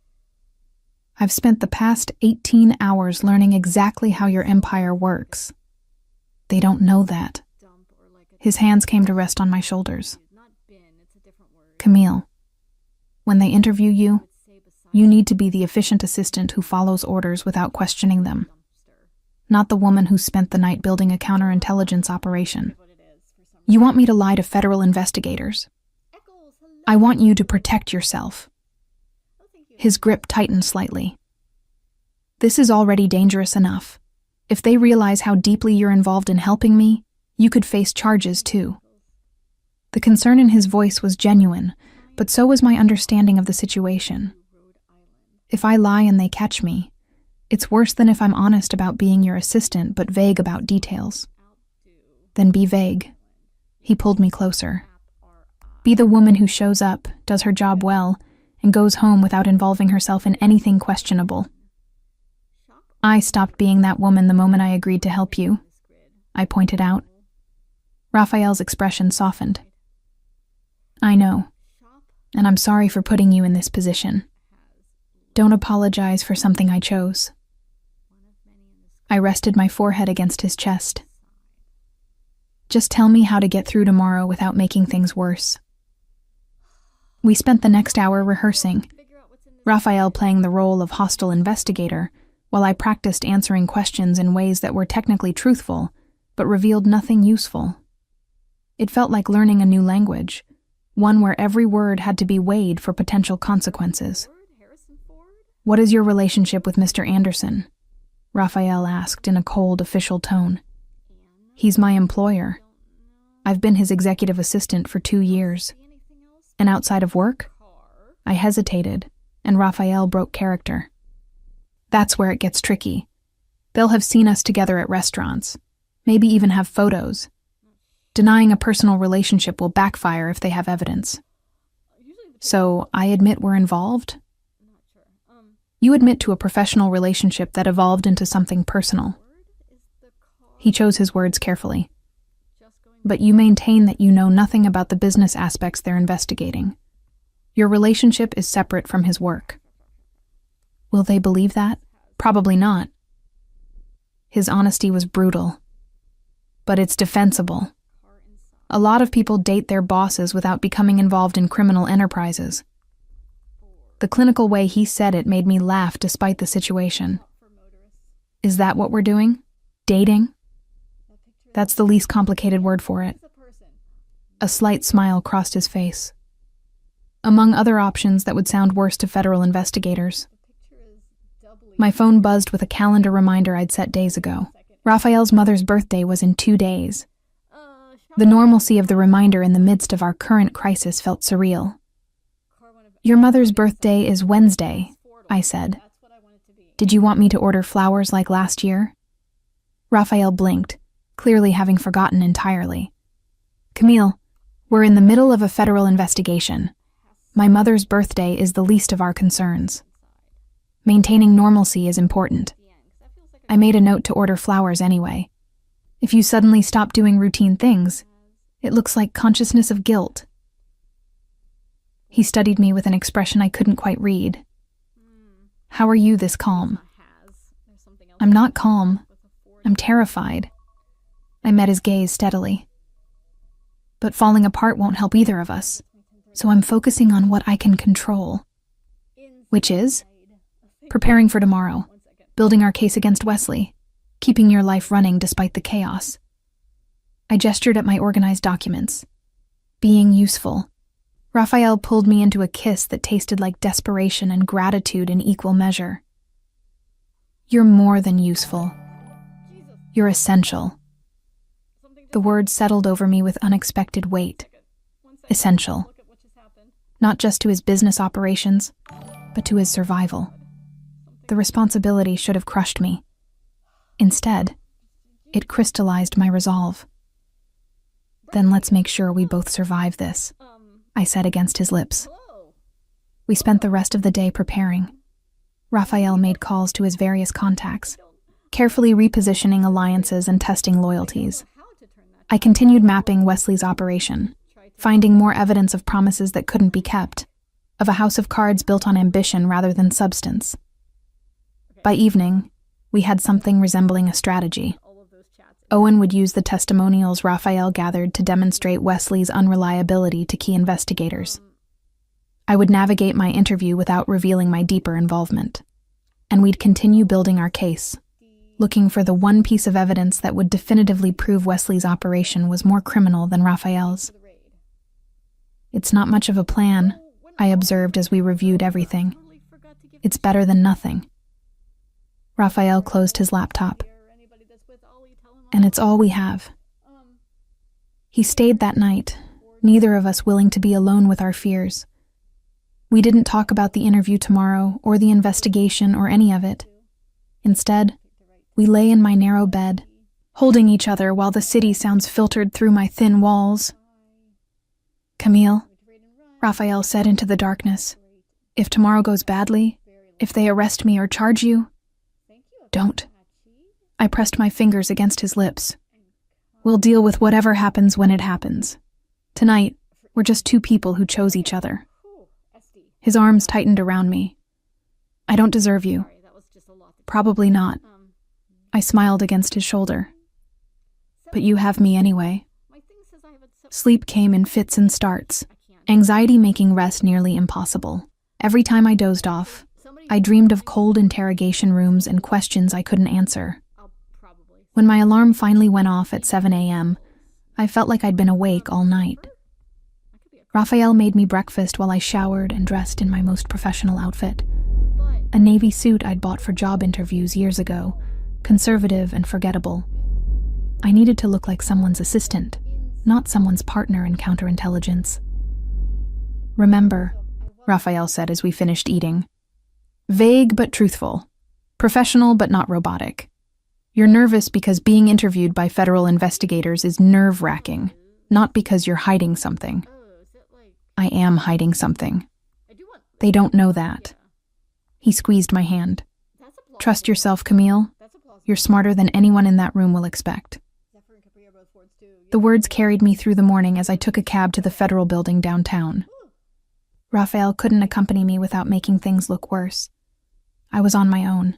I've spent the past 18 hours learning exactly how your empire works. They don't know that. His hands came to rest on my shoulders. Camille, when they interview you, you need to be the efficient assistant who follows orders without questioning them. Not the woman who spent the night building a counterintelligence operation. You want me to lie to federal investigators. I want you to protect yourself. His grip tightened slightly. This is already dangerous enough. If they realize how deeply you're involved in helping me, you could face charges too. The concern in his voice was genuine, but so was my understanding of the situation. If I lie and they catch me, it's worse than if I'm honest about being your assistant but vague about details. Then be vague. He pulled me closer. Be the woman who shows up, does her job well, and goes home without involving herself in anything questionable. I stopped being that woman the moment I agreed to help you, I pointed out. Raphael's expression softened. I know, and I'm sorry for putting you in this position. Don't apologize for something I chose. I rested my forehead against his chest. Just tell me how to get through tomorrow without making things worse. We spent the next hour rehearsing, Raphael playing the role of hostile investigator, while I practiced answering questions in ways that were technically truthful, but revealed nothing useful. It felt like learning a new language, one where every word had to be weighed for potential consequences. "What is your relationship with Mr. Anderson?" Raphael asked in a cold, official tone. "He's my employer. I've been his executive assistant for 2 years. And outside of work?" I hesitated, and Raphael broke character. "That's where it gets tricky. They'll have seen us together at restaurants, maybe even have photos. Denying a personal relationship will backfire if they have evidence. So I admit we're involved? You admit to a professional relationship that evolved into something personal." He chose his words carefully. "But you maintain that you know nothing about the business aspects they're investigating. Your relationship is separate from his work." Will they believe that? Probably not. His honesty was brutal. But it's defensible. A lot of people date their bosses without becoming involved in criminal enterprises. The clinical way he said it made me laugh despite the situation. "Is that what we're doing? Dating?" That's the least complicated word for it. A slight smile crossed his face. "Among other options that would sound worse to federal investigators." My phone buzzed with a calendar reminder I'd set days ago. Raphael's mother's birthday was in 2 days. The normalcy of the reminder in the midst of our current crisis felt surreal. "Your mother's birthday is Wednesday," I said. "Did you want me to order flowers like last year?" Raphael blinked, clearly having forgotten entirely. "Camille, we're in the middle of a federal investigation. My mother's birthday is the least of our concerns. Maintaining normalcy is important. I made a note to order flowers anyway. If you suddenly stop doing routine things, it looks like consciousness of guilt." He studied me with an expression I couldn't quite read. "How are you this calm?" "I'm not calm. I'm terrified." I met his gaze steadily. "But falling apart won't help either of us, so I'm focusing on what I can control." "Which is?" "Preparing for tomorrow, building our case against Wesley, keeping your life running despite the chaos." I gestured at my organized documents. "Being useful." Raphael pulled me into a kiss that tasted like desperation and gratitude in equal measure. "You're more than useful. You're essential." The words settled over me with unexpected weight. Essential. Not just to his business operations, but to his survival. The responsibility should have crushed me. Instead, it crystallized my resolve. "Then let's make sure we both survive this," I said against his lips. We spent the rest of the day preparing. Raphael made calls to his various contacts, carefully repositioning alliances and testing loyalties. I continued mapping Wesley's operation, finding more evidence of promises that couldn't be kept, of a house of cards built on ambition rather than substance. By evening, we had something resembling a strategy. Owen would use the testimonials Raphael gathered to demonstrate Wesley's unreliability to key investigators. I would navigate my interview without revealing my deeper involvement. And we'd continue building our case, looking for the one piece of evidence that would definitively prove Wesley's operation was more criminal than Raphael's. "It's not much of a plan," I observed as we reviewed everything. "It's better than nothing." Raphael closed his laptop. "And it's all we have." He stayed that night, neither of us willing to be alone with our fears. We didn't talk about the interview tomorrow, or the investigation, or any of it. Instead, we lay in my narrow bed, holding each other while the city sounds filtered through my thin walls. "Camille," Raphael said into the darkness, "if tomorrow goes badly, if they arrest me or charge you, don't." I pressed my fingers against his lips. "We'll deal with whatever happens when it happens. Tonight, we're just two people who chose each other." His arms tightened around me. "I don't deserve you." "Probably not." I smiled against his shoulder. "But you have me anyway." Sleep came in fits and starts, anxiety making rest nearly impossible. Every time I dozed off, I dreamed of cold interrogation rooms and questions I couldn't answer. When my alarm finally went off at 7 a.m., I felt like I'd been awake all night. Raphael made me breakfast while I showered and dressed in my most professional outfit. A navy suit I'd bought for job interviews years ago, conservative and forgettable. I needed to look like someone's assistant, not someone's partner in counterintelligence. "Remember," Raphael said as we finished eating. "Vague but truthful. Professional but not robotic. You're nervous because being interviewed by federal investigators is nerve-wracking, not because you're hiding something." I am hiding something. They don't know that. He squeezed my hand. "Trust yourself, Camille. You're smarter than anyone in that room will expect." The words carried me through the morning as I took a cab to the federal building downtown. Raphael couldn't accompany me without making things look worse. I was on my own.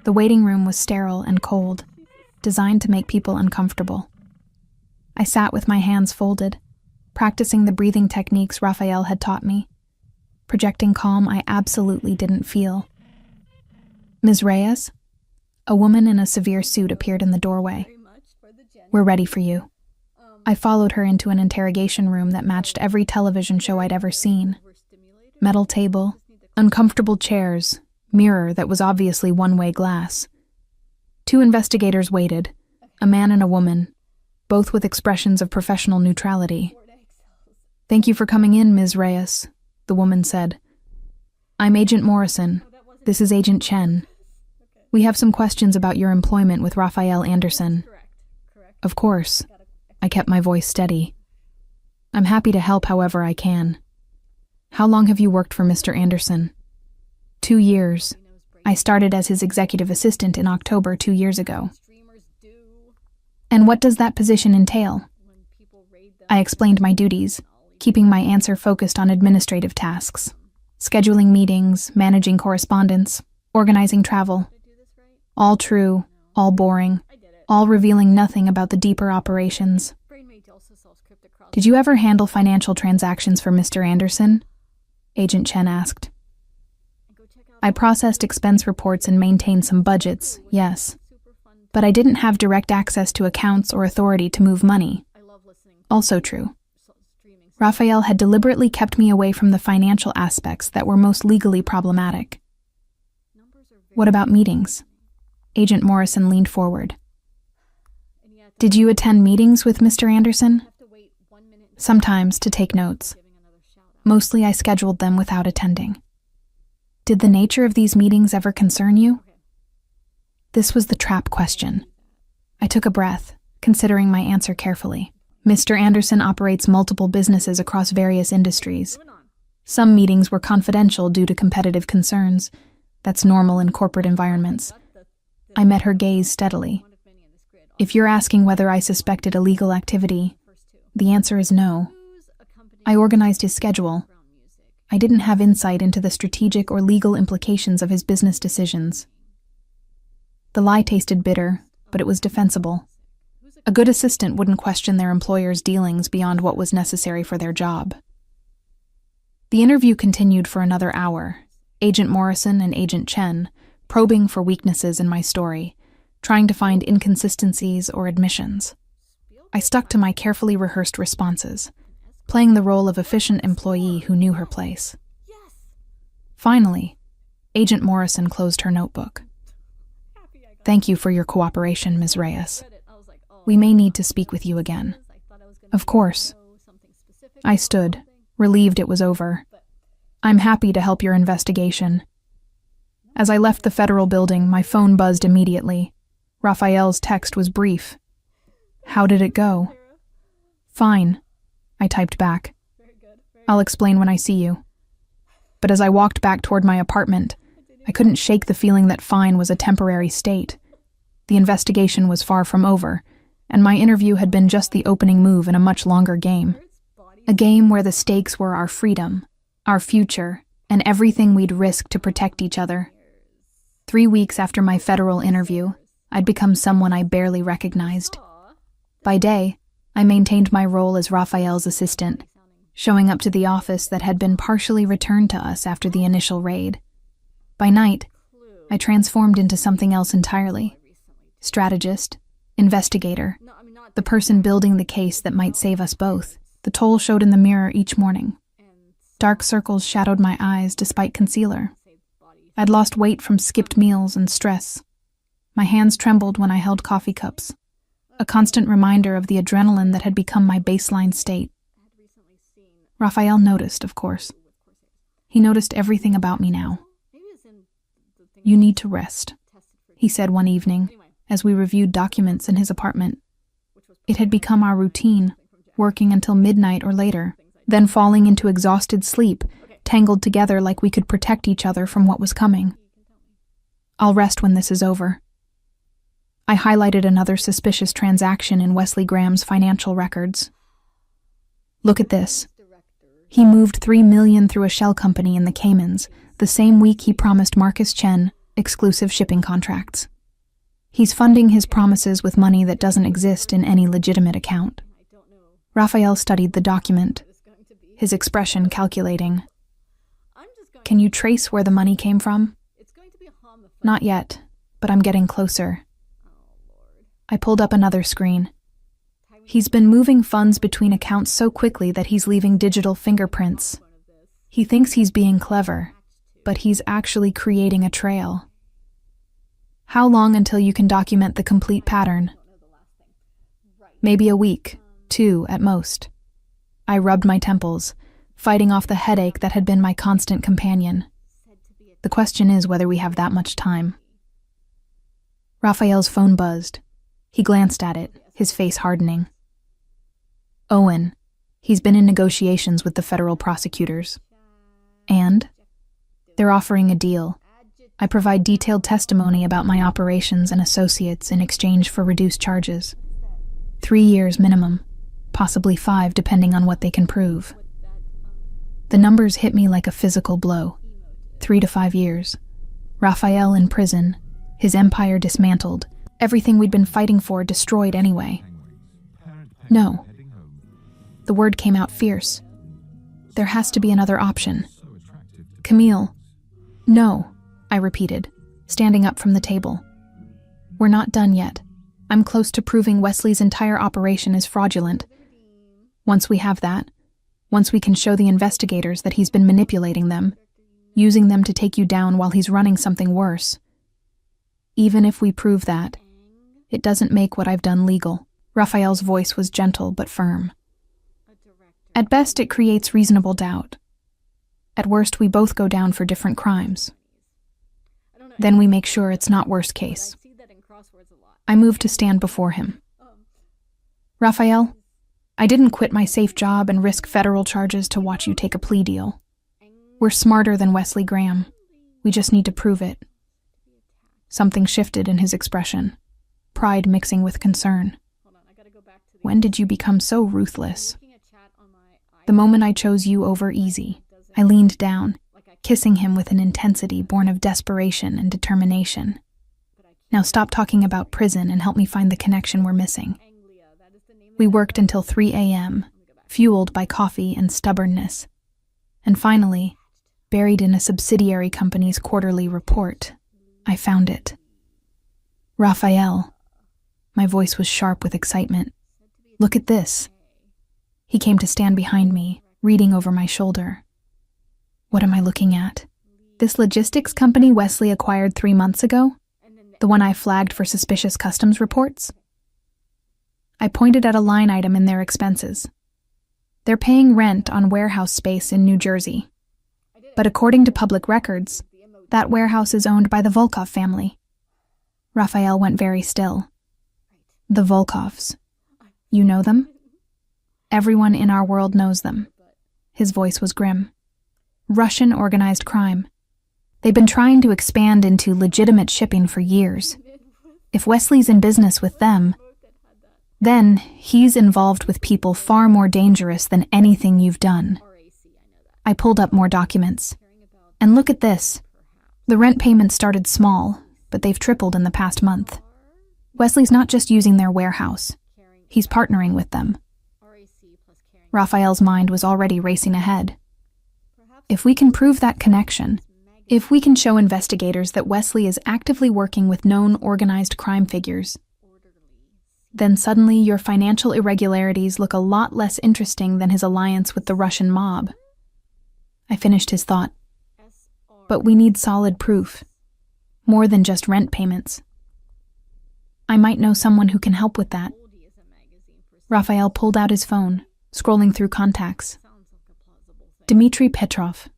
The waiting room was sterile and cold, designed to make people uncomfortable. I sat with my hands folded, practicing the breathing techniques Raphael had taught me, projecting calm I absolutely didn't feel. "Ms. Reyes?" A woman in a severe suit appeared in the doorway. "We're ready for you." I followed her into an interrogation room that matched every television show I'd ever seen. Metal table, uncomfortable chairs, mirror that was obviously one-way glass. 2 investigators waited, a man and a woman, both with expressions of professional neutrality. "Thank you for coming in, Ms. Reyes," the woman said. "I'm Agent Morrison. This is Agent Chen. We have some questions about your employment with Raphael Anderson." "Of course." I kept my voice steady. "I'm happy to help however I can. How long have you worked for Mr. Anderson?" 2 years. I started as his executive assistant in October 2 years ago. "And what does that position entail?" I explained my duties, keeping my answer focused on administrative tasks, scheduling meetings, managing correspondence, organizing travel. All true, all boring, all revealing nothing about the deeper operations. "Did you ever handle financial transactions for Mr. Anderson?" Agent Chen asked. "I processed expense reports and maintained some budgets, yes. But I didn't have direct access to accounts or authority to move money." Also true. Raphael had deliberately kept me away from the financial aspects that were most legally problematic. "What about meetings?" Agent Morrison leaned forward. "Did you attend meetings with Mr. Anderson?" "Sometimes to take notes. Mostly I scheduled them without attending." "Did the nature of these meetings ever concern you?" This was the trap question. I took a breath, considering my answer carefully. Mr. Anderson operates multiple businesses across various industries. Some meetings were confidential due to competitive concerns. That's normal in corporate environments. I met her gaze steadily. "If you're asking whether I suspected illegal activity, the answer is no. I organized his schedule. I didn't have insight into the strategic or legal implications of his business decisions." The lie tasted bitter, but it was defensible. A good assistant wouldn't question their employer's dealings beyond what was necessary for their job. The interview continued for another hour, Agent Morrison and Agent Chen probing for weaknesses in my story, trying to find inconsistencies or admissions. I stuck to my carefully rehearsed responses, playing the role of efficient employee who knew her place. Finally, Agent Morrison closed her notebook. "Thank you for your cooperation, Ms. Reyes. We may need to speak with you again." "Of course." I stood, relieved it was over. "I'm happy to help your investigation." As I left the federal building, my phone buzzed immediately. Raphael's text was brief. "How did it go?" "Fine," I typed back. "I'll explain when I see you." But as I walked back toward my apartment, I couldn't shake the feeling that fine was a temporary state. The investigation was far from over, and my interview had been just the opening move in a much longer game. A game where the stakes were our freedom, our future, and everything we'd risk to protect each other. 3 weeks after my federal interview, I'd become someone I barely recognized. By day, I maintained my role as Raphael's assistant, showing up to the office that had been partially returned to us after the initial raid. By night, I transformed into something else entirely. Strategist, investigator, the person building the case that might save us both. The toll showed in the mirror each morning. Dark circles shadowed my eyes despite concealer. I'd lost weight from skipped meals and stress. My hands trembled when I held coffee cups, a constant reminder of the adrenaline that had become my baseline state. Raphael noticed, of course. He noticed everything about me now. "You need to rest," he said one evening as we reviewed documents in his apartment. It had become our routine, working until midnight or later, then falling into exhausted sleep, tangled together like we could protect each other from what was coming. "I'll rest when this is over." I highlighted another suspicious transaction in Wesley Graham's financial records. "Look at this. He moved $3 million through a shell company in the Caymans, the same week he promised Marcus Chen exclusive shipping contracts. He's funding his promises with money that doesn't exist in any legitimate account." Raphael studied the document, his expression calculating. "Can you trace where the money came from?" "Not yet, but I'm getting closer." I pulled up another screen. "He's been moving funds between accounts so quickly that he's leaving digital fingerprints. He thinks he's being clever, but he's actually creating a trail." "How long until you can document the complete pattern?" "Maybe a week, 2 at most." I rubbed my temples, fighting off the headache that had been my constant companion. The question is whether we have that much time. Raphael's phone buzzed. He glanced at it, his face hardening. "Owen. He's been in negotiations with the federal prosecutors." "And?" "They're offering a deal. I provide detailed testimony about my operations and associates in exchange for reduced charges. 3 years minimum, possibly 5 depending on what they can prove." The numbers hit me like a physical blow. 3 to 5 years. Raphael in prison, his empire dismantled, everything we'd been fighting for destroyed anyway. "No." The word came out fierce. "There has to be another option." "Camille." "No," I repeated, standing up from the table. "We're not done yet. I'm close to proving Wesley's entire operation is fraudulent. Once we have that, once we can show the investigators that he's been manipulating them, using them to take you down while he's running something worse. Even if we prove that, it doesn't make what I've done legal." Raphael's voice was gentle but firm. "At best, it creates reasonable doubt. At worst, we both go down for different crimes. Then we make sure it's not worst case." I moved to stand before him. "Raphael, I didn't quit my safe job and risk federal charges to watch you take a plea deal. We're smarter than Wesley Graham. We just need to prove it." Something shifted in his expression, pride mixing with concern. "When did you become so ruthless?" "The moment I chose you over easy." I leaned down, kissing him with an intensity born of desperation and determination. "Now stop talking about prison and help me find the connection we're missing." We worked until 3 a.m., fueled by coffee and stubbornness. And finally, buried in a subsidiary company's quarterly report, I found it. "Raphael." My voice was sharp with excitement. "Look at this." He came to stand behind me, reading over my shoulder. "What am I looking at?" "This logistics company Wesley acquired 3 months ago? The one I flagged for suspicious customs reports?" I pointed at a line item in their expenses. "They're paying rent on warehouse space in New Jersey. But according to public records, that warehouse is owned by the Volkov family." Raphael went very still. "The Volkovs. You know them?" "Everyone in our world knows them." His voice was grim. "Russian organized crime. They've been trying to expand into legitimate shipping for years. If Wesley's in business with them, then he's involved with people far more dangerous than anything you've done." I pulled up more documents. "And look at this. The rent payments started small, but they've tripled in the past month. Wesley's not just using their warehouse. He's partnering with them." Raphael's mind was already racing ahead. "If we can prove that connection, If we can show investigators that Wesley is actively working with known organized crime figures, then suddenly your financial irregularities look a lot less interesting than his alliance with the Russian mob. I finished his thought. But we need solid proof. More than just rent payments. I might know someone who can help with that. Raphael pulled out his phone, scrolling through contacts. Dmitry Petrov.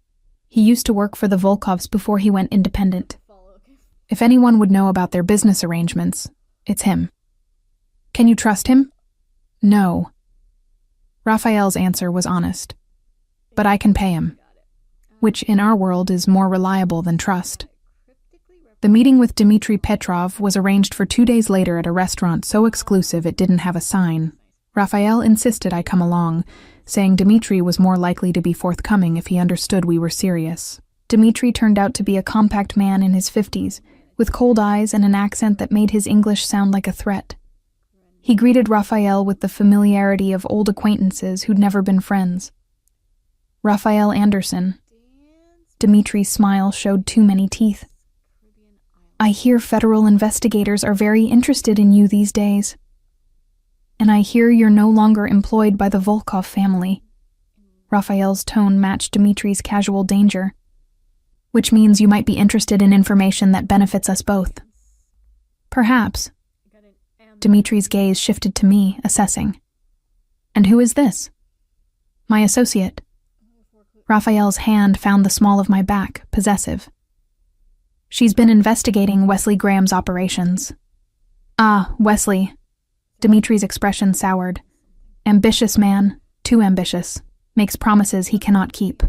He used to work for the Volkovs before he went independent. If anyone would know about their business arrangements, it's him. Can you trust him? No. Raphael's answer was honest. But I can pay him, which in our world is more reliable than trust. The meeting with Dmitry Petrov was arranged for 2 days later at a restaurant so exclusive it didn't have a sign. Raphael insisted I come along, saying Dmitry was more likely to be forthcoming if he understood we were serious. Dmitry turned out to be a compact man in his 50s, with cold eyes and an accent that made his English sound like a threat. He greeted Raphael with the familiarity of old acquaintances who'd never been friends. Raphael Anderson. Dmitry's smile showed too many teeth. I hear federal investigators are very interested in you these days. And I hear you're no longer employed by the Volkov family. Raphael's tone matched Dmitry's casual danger, which means you might be interested in information that benefits us both. Perhaps. Dmitry's gaze shifted to me, assessing. And who is this? My associate. Raphael's hand found the small of my back, possessive. She's been investigating Wesley Graham's operations. Ah, Wesley. Dmitry's expression soured. Ambitious man, too ambitious, makes promises he cannot keep.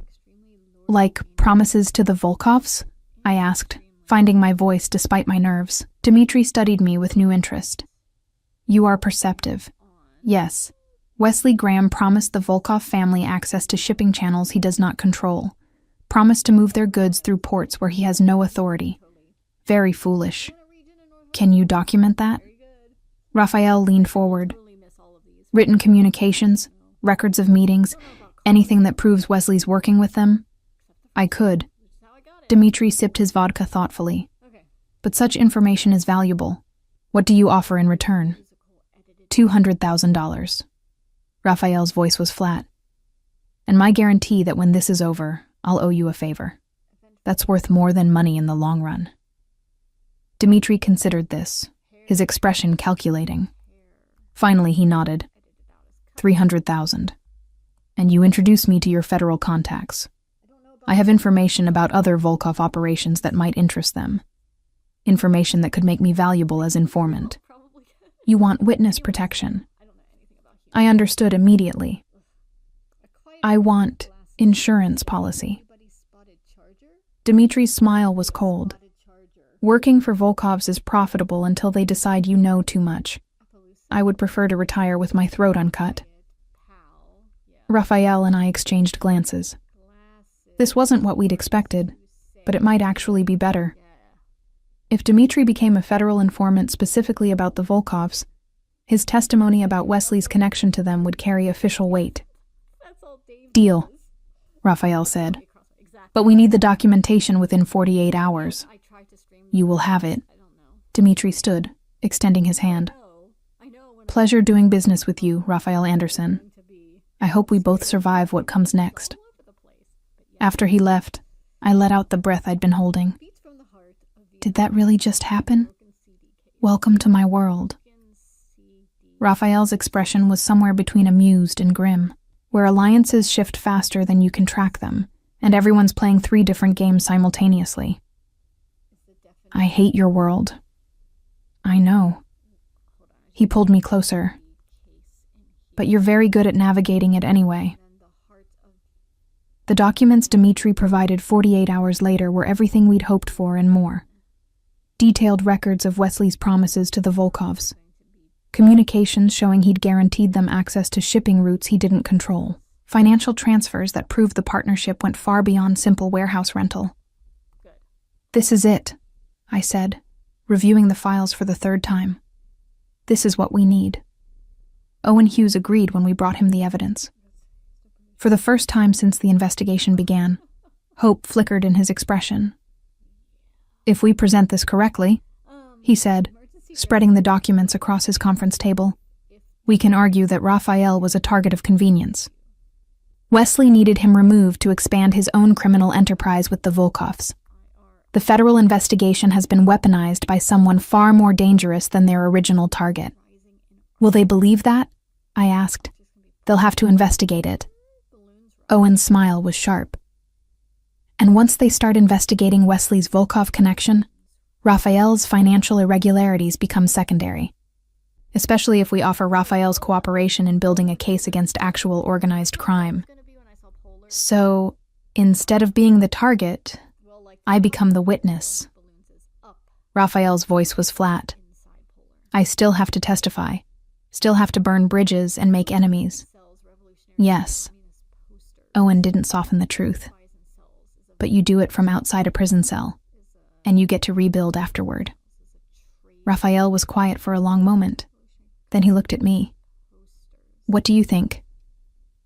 Like promises to the Volkovs? I asked, finding my voice despite my nerves. Dmitry studied me with new interest. You are perceptive. Yes, Wesley Graham promised the Volkov family access to shipping channels he does not control. Promised to move their goods through ports where he has no authority. Very foolish. Can you document that? Raphael leaned forward. Written communications, records of meetings, anything that proves Wesley's working with them? I could. Dmitry sipped his vodka thoughtfully. But such information is valuable. What do you offer in return? $200,000. Raphael's voice was flat. And my guarantee that when this is over, I'll owe you a favor. That's worth more than money in the long run. Dmitry considered this, his expression calculating. Finally, he nodded. 300,000. And you introduce me to your federal contacts. I have information about other Volkov operations that might interest them. Information that could make me valuable as informant. You want witness protection. I understood immediately. I want insurance policy. Dmitry's smile was cold. Working for Volkovs is profitable until they decide you know too much. I would prefer to retire with my throat uncut. Raphael and I exchanged glances. This wasn't what we'd expected, but it might actually be better. If Dmitry became a federal informant specifically about the Volkovs, his testimony about Wesley's connection to them would carry official weight. Deal, Raphael said. But we need the documentation within 48 hours. You will have it. Dmitry stood, extending his hand. Pleasure doing business with you, Raphael Anderson. I hope we both survive what comes next. After he left, I let out the breath I'd been holding. Did that really just happen? Welcome to my world. Raphael's expression was somewhere between amused and grim, where alliances shift faster than you can track them, and everyone's playing 3 different games simultaneously. I hate your world. I know. He pulled me closer. But you're very good at navigating it anyway. The documents Dmitry provided 48 hours later were everything we'd hoped for and more. Detailed records of Wesley's promises to the Volkovs. Communications showing he'd guaranteed them access to shipping routes he didn't control. Financial transfers that proved the partnership went far beyond simple warehouse rental. This is it, I said, reviewing the files for the 3rd time. This is what we need. Owen Hughes agreed when we brought him the evidence. For the first time since the investigation began, hope flickered in his expression, If we present this correctly, he said, spreading the documents across his conference table, we can argue that Raphael was a target of convenience. Wesley needed him removed to expand his own criminal enterprise with the Volkoffs. The federal investigation has been weaponized by someone far more dangerous than their original target. Will they believe that? I asked. They'll have to investigate it. Owen's smile was sharp. And once they start investigating Wesley's Volkov connection, Raphael's financial irregularities become secondary. Especially if we offer Raphael's cooperation in building a case against actual organized crime. So, instead of being the target, I become the witness. Raphael's voice was flat. I still have to testify, still have to burn bridges and make enemies. Yes. Owen didn't soften the truth. But you do it from outside a prison cell, and you get to rebuild afterward. Raphael was quiet for a long moment. Then he looked at me. What do you think?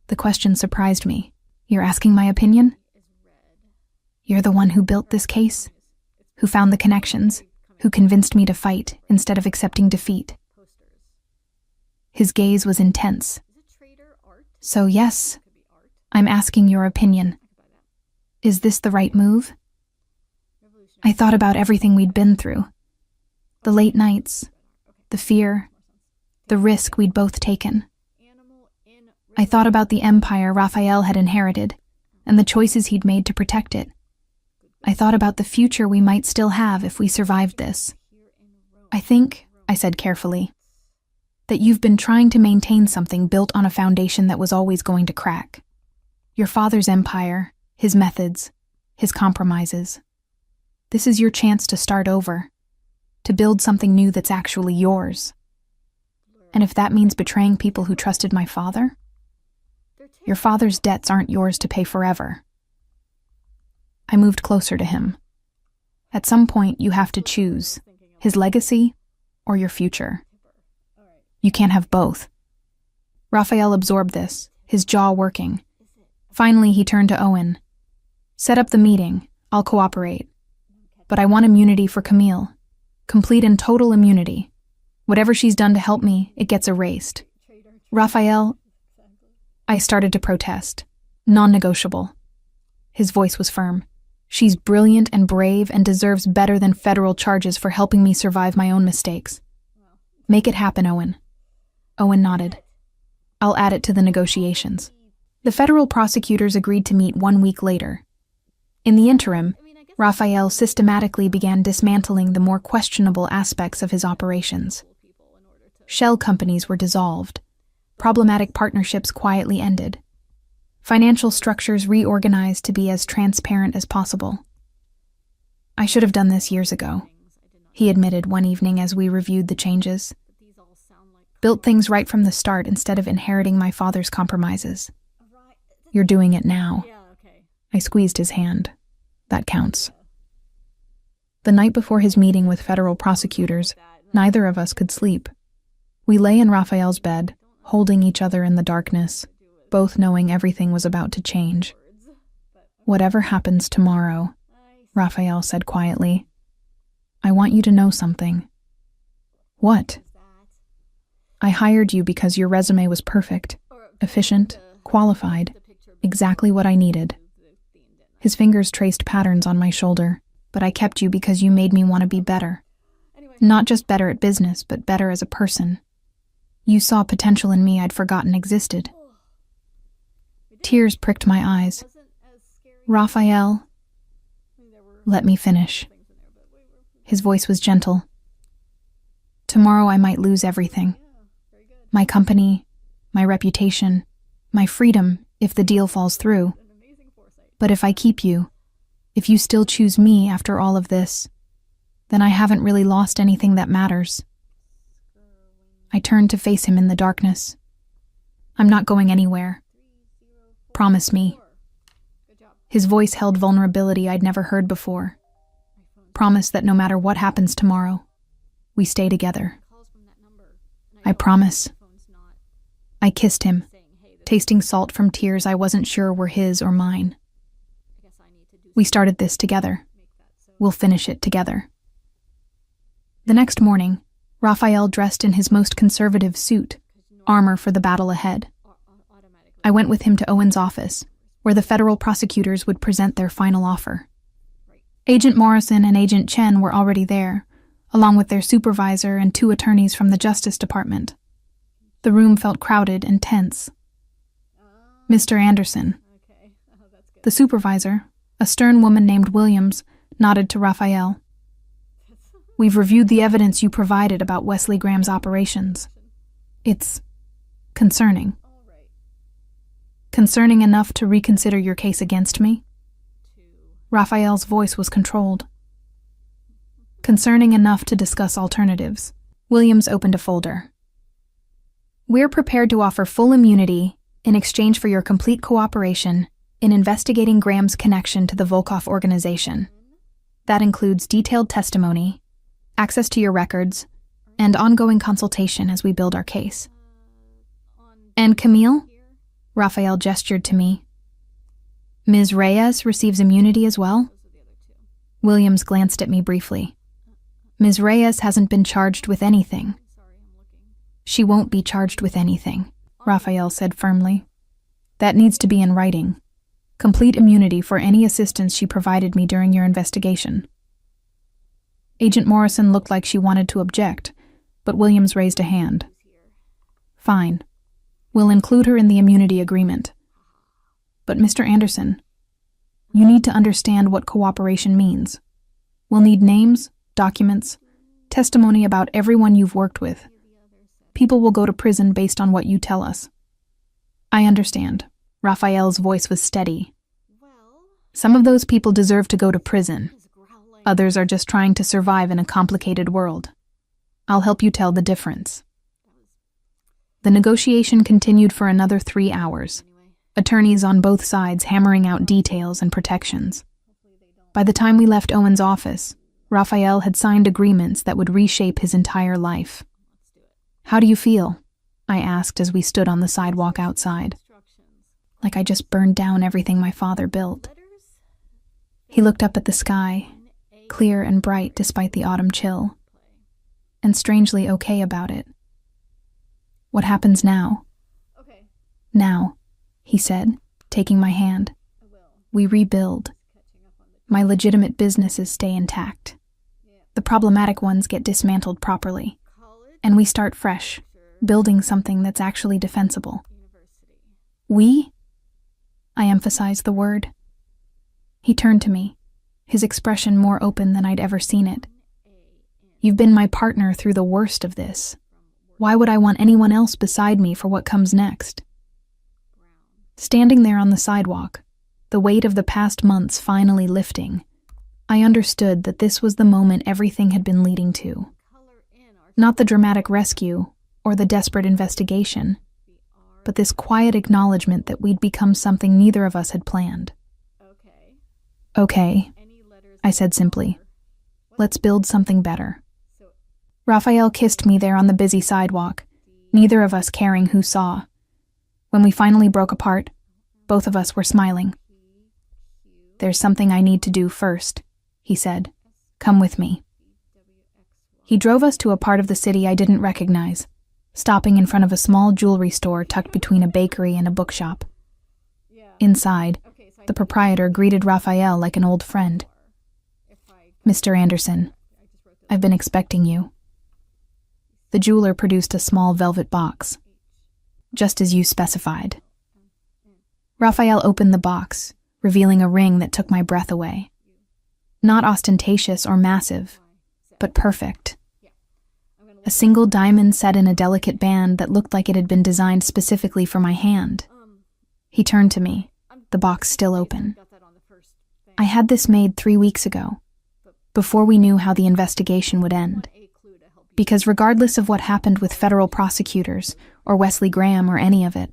The question surprised me. You're asking my opinion? You're the one who built this case, who found the connections, who convinced me to fight instead of accepting defeat. His gaze was intense. So yes, I'm asking your opinion. Is this the right move? I thought about everything we'd been through. The late nights, the fear, the risk we'd both taken. I thought about the empire Raphael had inherited and the choices he'd made to protect it. I thought about the future we might still have if we survived this. I think, I said carefully, that you've been trying to maintain something built on a foundation that was always going to crack. Your father's empire, his methods, his compromises. This is your chance to start over, to build something new that's actually yours. And if that means betraying people who trusted my father, your father's debts aren't yours to pay forever. I moved closer to him. At some point, you have to choose his legacy or your future. You can't have both. Raphael absorbed this, his jaw working. Finally, he turned to Owen. Set up the meeting. I'll cooperate. But I want immunity for Camille. Complete and total immunity. Whatever she's done to help me, it gets erased. Raphael, I started to protest. Non-negotiable. His voice was firm. She's brilliant and brave and deserves better than federal charges for helping me survive my own mistakes. Make it happen, Owen. Owen nodded. I'll add it to the negotiations. The federal prosecutors agreed to meet 1 week later. In the interim, Raphael systematically began dismantling the more questionable aspects of his operations. Shell companies were dissolved. Problematic partnerships quietly ended. Financial structures reorganized to be as transparent as possible. I should have done this years ago, he admitted one evening as we reviewed the changes. Built things right from the start instead of inheriting my father's compromises. You're doing it now. I squeezed his hand. That counts. The night before his meeting with federal prosecutors, neither of us could sleep. We lay in Raphael's bed, holding each other in the darkness, both knowing everything was about to change. Whatever happens tomorrow, Raphael said quietly, I want you to know something. What? I hired you because your resume was perfect, efficient, qualified, exactly what I needed. His fingers traced patterns on my shoulder, but I kept you because you made me want to be better. Not just better at business, but better as a person. You saw potential in me I'd forgotten existed. Tears pricked my eyes. Raphael, let me finish. His voice was gentle. Tomorrow I might lose everything. My company, my reputation, my freedom if the deal falls through. But if I keep you, if you still choose me after all of this, then I haven't really lost anything that matters. I turned to face him in the darkness. I'm not going anywhere. Promise me. His voice held vulnerability I'd never heard before. Promise that no matter what happens tomorrow, we stay together. I promise. I kissed him, tasting salt from tears I wasn't sure were his or mine. We started this together. We'll finish it together. The next morning, Raphael dressed in his most conservative suit, armor for the battle ahead. I went with him to Owen's office, where the federal prosecutors would present their final offer. Agent Morrison and Agent Chen were already there, along with their supervisor and 2 attorneys from the Justice Department. The room felt crowded and tense. Mr. Anderson, the supervisor, a stern woman named Williams, nodded to Raphael. We've reviewed the evidence you provided about Wesley Graham's operations. It's concerning. Concerning enough to reconsider your case against me? Raphael's voice was controlled. Concerning enough to discuss alternatives. Williams opened a folder. We're prepared to offer full immunity in exchange for your complete cooperation in investigating Graham's connection to the Volkov organization. That includes detailed testimony, access to your records, and ongoing consultation as we build our case. And Camille? Raphael gestured to me. Ms. Reyes receives immunity as well? Williams glanced at me briefly. Ms. Reyes hasn't been charged with anything. She won't be charged with anything, Raphael said firmly. That needs to be in writing. Complete immunity for any assistance she provided me during your investigation. Agent Morrison looked like she wanted to object, but Williams raised a hand. Fine. We'll include her in the immunity agreement. But Mr. Anderson, you need to understand what cooperation means. We'll need names, documents, testimony about everyone you've worked with. People will go to prison based on what you tell us. I understand. Raphael's voice was steady. Some of those people deserve to go to prison. Others are just trying to survive in a complicated world. I'll help you tell the difference. The negotiation continued for another 3 hours. Attorneys on both sides hammering out details and protections. By the time we left Owen's office, Raphael had signed agreements that would reshape his entire life. How do you feel? I asked as we stood on the sidewalk outside. Like I just burned down everything my father built. He looked up at the sky, clear and bright despite the autumn chill, and strangely okay about it. What happens now? Now, he said, taking my hand. We rebuild. My legitimate businesses stay intact. The problematic ones get dismantled properly. And we start fresh, building something that's actually defensible. We? I emphasized the word. He turned to me, his expression more open than I'd ever seen it. You've been my partner through the worst of this. Why would I want anyone else beside me for what comes next? Standing there on the sidewalk, the weight of the past months finally lifting, I understood that this was the moment everything had been leading to. Not the dramatic rescue or the desperate investigation, but this quiet acknowledgement that we'd become something neither of us had planned. Okay, I said simply. Let's build something better. Raphael kissed me there on the busy sidewalk, neither of us caring who saw. When we finally broke apart, both of us were smiling. There's something I need to do first, he said. Come with me. He drove us to a part of the city I didn't recognize, stopping in front of a small jewelry store tucked between a bakery and a bookshop. Inside, the proprietor greeted Raphael like an old friend. Mr. Anderson, I've been expecting you. The jeweler produced a small velvet box, just as you specified. Raphael opened the box, revealing a ring that took my breath away. Not ostentatious or massive, but perfect. A single diamond set in a delicate band that looked like it had been designed specifically for my hand. He turned to me, the box still open. I had this made 3 weeks ago, before we knew how the investigation would end. Because regardless of what happened with federal prosecutors, or Wesley Graham or any of it,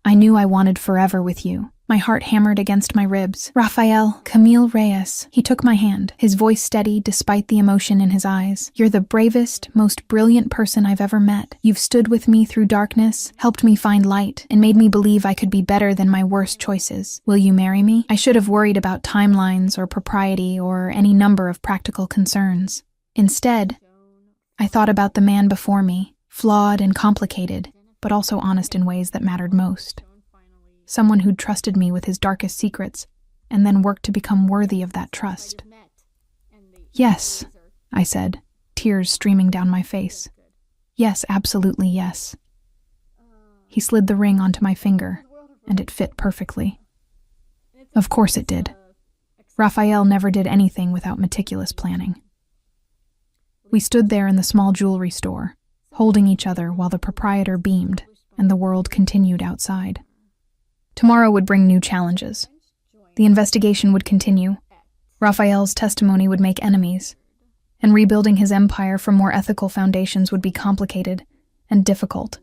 I knew I wanted forever with you. My heart hammered against my ribs. Rafael, Camille Reyes. He took my hand, his voice steady despite the emotion in his eyes. You're the bravest, most brilliant person I've ever met. You've stood with me through darkness, helped me find light, and made me believe I could be better than my worst choices. Will you marry me? I should have worried about timelines or propriety or any number of practical concerns. Instead, I thought about the man before me, flawed and complicated, but also honest in ways that mattered most. Someone who'd trusted me with his darkest secrets, and then worked to become worthy of that trust. Yes, I said, tears streaming down my face. Yes, absolutely yes. He slid the ring onto my finger, and it fit perfectly. Of course it did. Raphael never did anything without meticulous planning. We stood there in the small jewelry store, holding each other while the proprietor beamed, and the world continued outside. Tomorrow would bring new challenges. The investigation would continue. Raphael's testimony would make enemies, and rebuilding his empire from more ethical foundations would be complicated and difficult.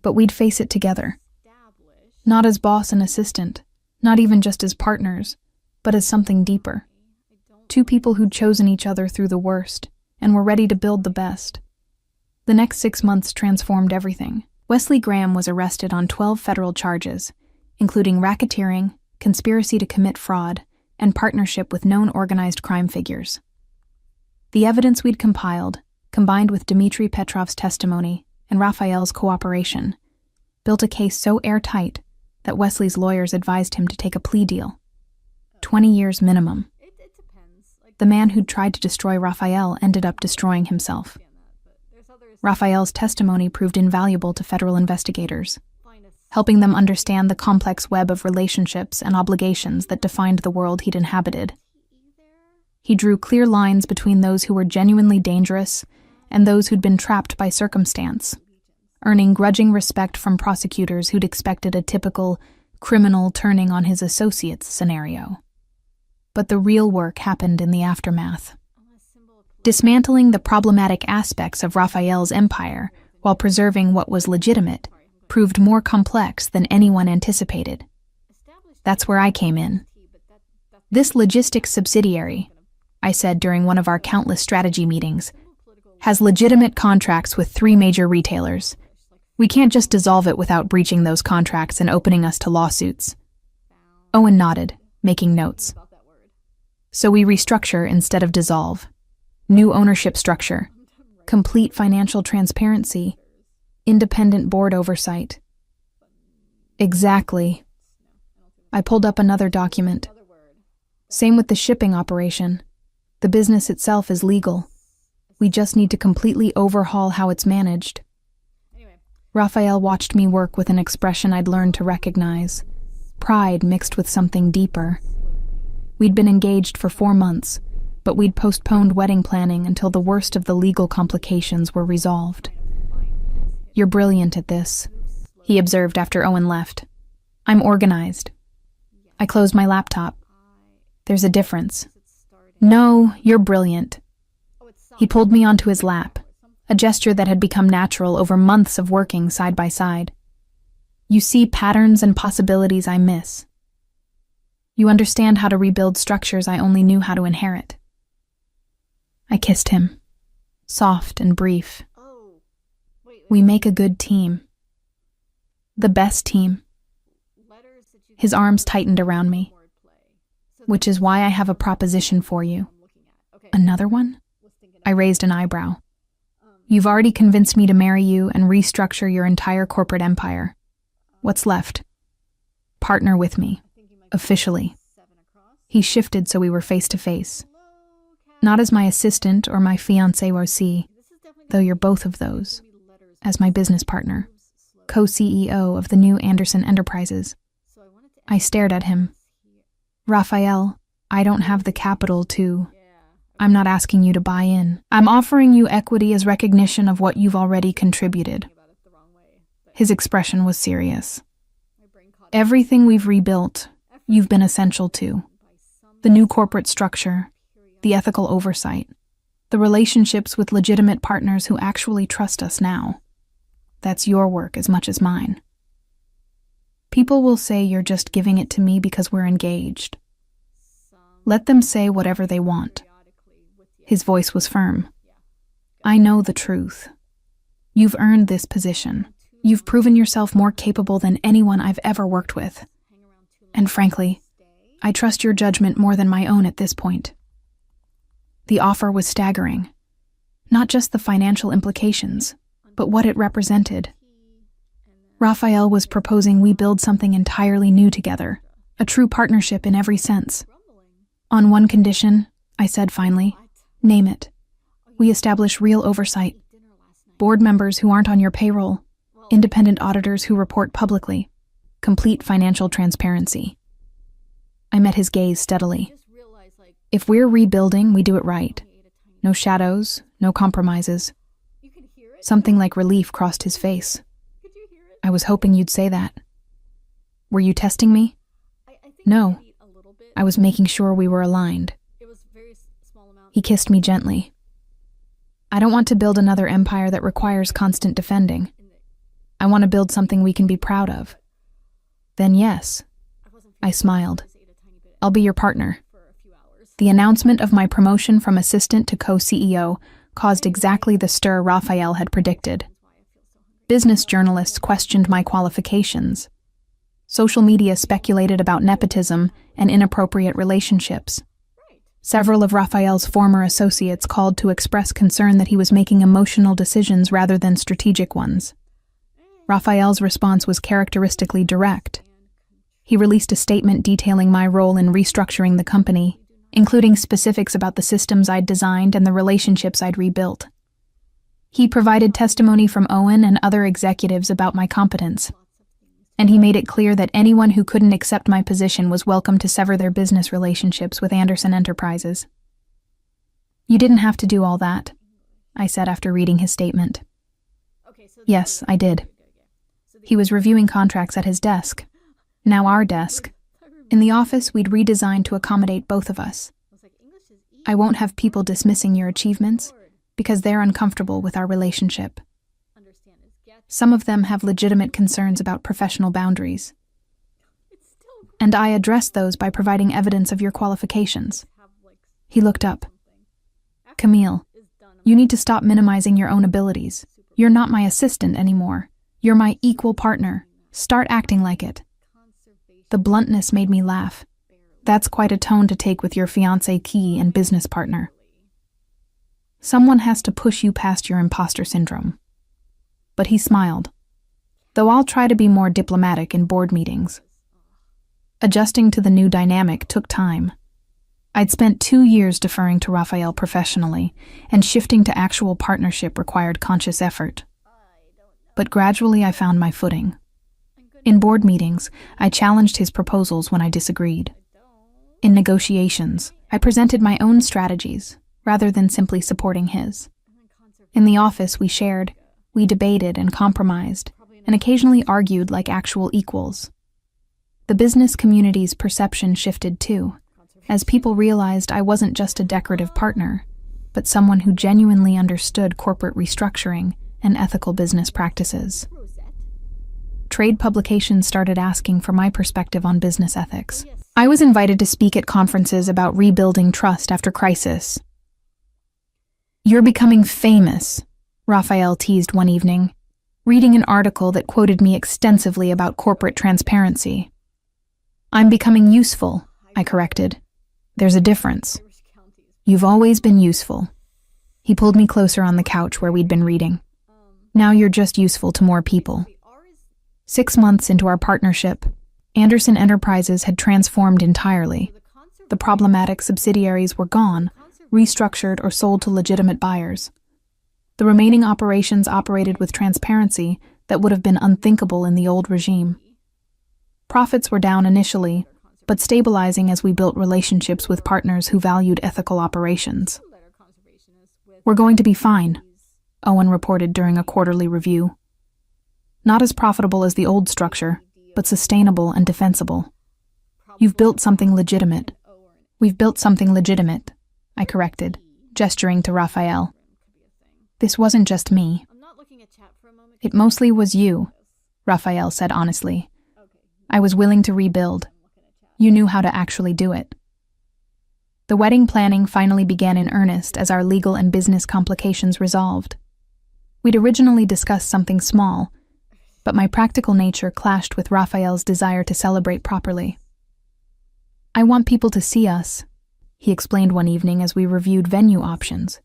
But we'd face it together. Not as boss and assistant, not even just as partners, but as something deeper. Two people who'd chosen each other through the worst, and were ready to build the best. The next 6 months transformed everything. Wesley Graham was arrested on 12 federal charges, including racketeering, conspiracy to commit fraud, and partnership with known organized crime figures. The evidence we'd compiled, combined with Dmitry Petrov's testimony and Raphael's cooperation, built a case so airtight that Wesley's lawyers advised him to take a plea deal. 20 years minimum. The man who'd tried to destroy Raphael ended up destroying himself. Raphael's testimony proved invaluable to federal investigators, helping them understand the complex web of relationships and obligations that defined the world he'd inhabited. He drew clear lines between those who were genuinely dangerous and those who'd been trapped by circumstance, earning grudging respect from prosecutors who'd expected a typical criminal turning on his associates scenario. But the real work happened in the aftermath. Dismantling the problematic aspects of Raphael's empire while preserving what was legitimate proved more complex than anyone anticipated. That's where I came in. This logistics subsidiary, I said during one of our countless strategy meetings, has legitimate contracts with 3 major retailers. We can't just dissolve it without breaching those contracts and opening us to lawsuits. Owen nodded, making notes. So we restructure instead of dissolve. New ownership structure, complete financial transparency, independent board oversight. Exactly. I pulled up another document. Same with the shipping operation. The business itself is legal. We just need to completely overhaul how it's managed. Raphael watched me work with an expression I'd learned to recognize, pride mixed with something deeper. We'd been engaged for 4 months, but we'd postponed wedding planning until the worst of the legal complications were resolved. You're brilliant at this, he observed after Owen left. I'm organized. I closed my laptop. There's a difference. No, you're brilliant. He pulled me onto his lap, a gesture that had become natural over months of working side by side. You see patterns and possibilities I miss. You understand how to rebuild structures I only knew how to inherit. I kissed him, soft and brief. We make a good team. The best team. His arms tightened around me, which is why I have a proposition for you. Another one? I raised an eyebrow. You've already convinced me to marry you and restructure your entire corporate empire. What's left? Partner with me, officially. He shifted so we were face to face. Not as my assistant or my fiancé aussi, though you're both of those. As my business partner, co-CEO of the new Anderson Enterprises. I stared at him. Raphael, I don't have the capital to... I'm not asking you to buy in. I'm offering you equity as recognition of what you've already contributed. His expression was serious. Everything we've rebuilt, you've been essential to. The new corporate structure, the ethical oversight, the relationships with legitimate partners who actually trust us now. That's your work as much as mine. People will say you're just giving it to me because we're engaged. Let them say whatever they want. His voice was firm. I know the truth. You've earned this position. You've proven yourself more capable than anyone I've ever worked with. And frankly, I trust your judgment more than my own at this point. The offer was staggering. Not just the financial implications, but what it represented. Raphael was proposing we build something entirely new together, a true partnership in every sense. On one condition, I said finally, name it. We establish real oversight. Board members who aren't on your payroll, independent auditors who report publicly, complete financial transparency. I met his gaze steadily. If we're rebuilding, we do it right. No shadows, no compromises. Something like relief crossed his face. I was hoping you'd say that. Were you testing me? No. I was making sure we were aligned. He kissed me gently. I don't want to build another empire that requires constant defending. I want to build something we can be proud of. Then yes. I smiled. I'll be your partner. The announcement of my promotion from assistant to co-CEO caused exactly the stir Raphael had predicted. Business journalists questioned my qualifications. Social media speculated about nepotism and inappropriate relationships. Several of Raphael's former associates called to express concern that he was making emotional decisions rather than strategic ones. Raphael's response was characteristically direct. He released a statement detailing my role in restructuring the company, including specifics about the systems I'd designed and the relationships I'd rebuilt. He provided testimony from Owen and other executives about my competence, and he made it clear that anyone who couldn't accept my position was welcome to sever their business relationships with Anderson Enterprises. You didn't have to do all that, I said after reading his statement. Yes, I did. He was reviewing contracts at his desk. Now our desk. In the office, we'd redesigned to accommodate both of us. I won't have people dismissing your achievements because they're uncomfortable with our relationship. Some of them have legitimate concerns about professional boundaries. And I address those by providing evidence of your qualifications. He looked up. Camille, you need to stop minimizing your own abilities. You're not my assistant anymore. You're my equal partner. Start acting like it. The bluntness made me laugh. That's quite a tone to take with your fiancé key and business partner. Someone has to push you past your imposter syndrome. But he smiled. Though I'll try to be more diplomatic in board meetings. Adjusting to the new dynamic took time. I'd spent 2 years deferring to Raphael professionally, and shifting to actual partnership required conscious effort. But gradually I found my footing. In board meetings, I challenged his proposals when I disagreed. In negotiations, I presented my own strategies, rather than simply supporting his. In the office, we shared, we debated and compromised, and occasionally argued like actual equals. The business community's perception shifted too, as people realized I wasn't just a decorative partner, but someone who genuinely understood corporate restructuring and ethical business practices. Trade publications started asking for my perspective on business ethics. I was invited to speak at conferences about rebuilding trust after crisis. You're becoming famous, Raphael teased one evening, reading an article that quoted me extensively about corporate transparency. I'm becoming useful, I corrected. There's a difference. You've always been useful. He pulled me closer on the couch where we'd been reading. Now you're just useful to more people. 6 months into our partnership, Anderson Enterprises had transformed entirely. The problematic subsidiaries were gone, restructured or sold to legitimate buyers. The remaining operations operated with transparency that would have been unthinkable in the old regime. Profits were down initially, but stabilizing as we built relationships with partners who valued ethical operations. We're going to be fine, Owen reported during a quarterly review. Not as profitable as the old structure, but sustainable and defensible. You've built something legitimate. We've built something legitimate, I corrected, gesturing to Raphael. This wasn't just me. It mostly was you, Raphael said honestly. I was willing to rebuild. You knew how to actually do it. The wedding planning finally began in earnest as our legal and business complications resolved. We'd originally discussed something small, but my practical nature clashed with Raphael's desire to celebrate properly. I want people to see us, he explained one evening as we reviewed venue options.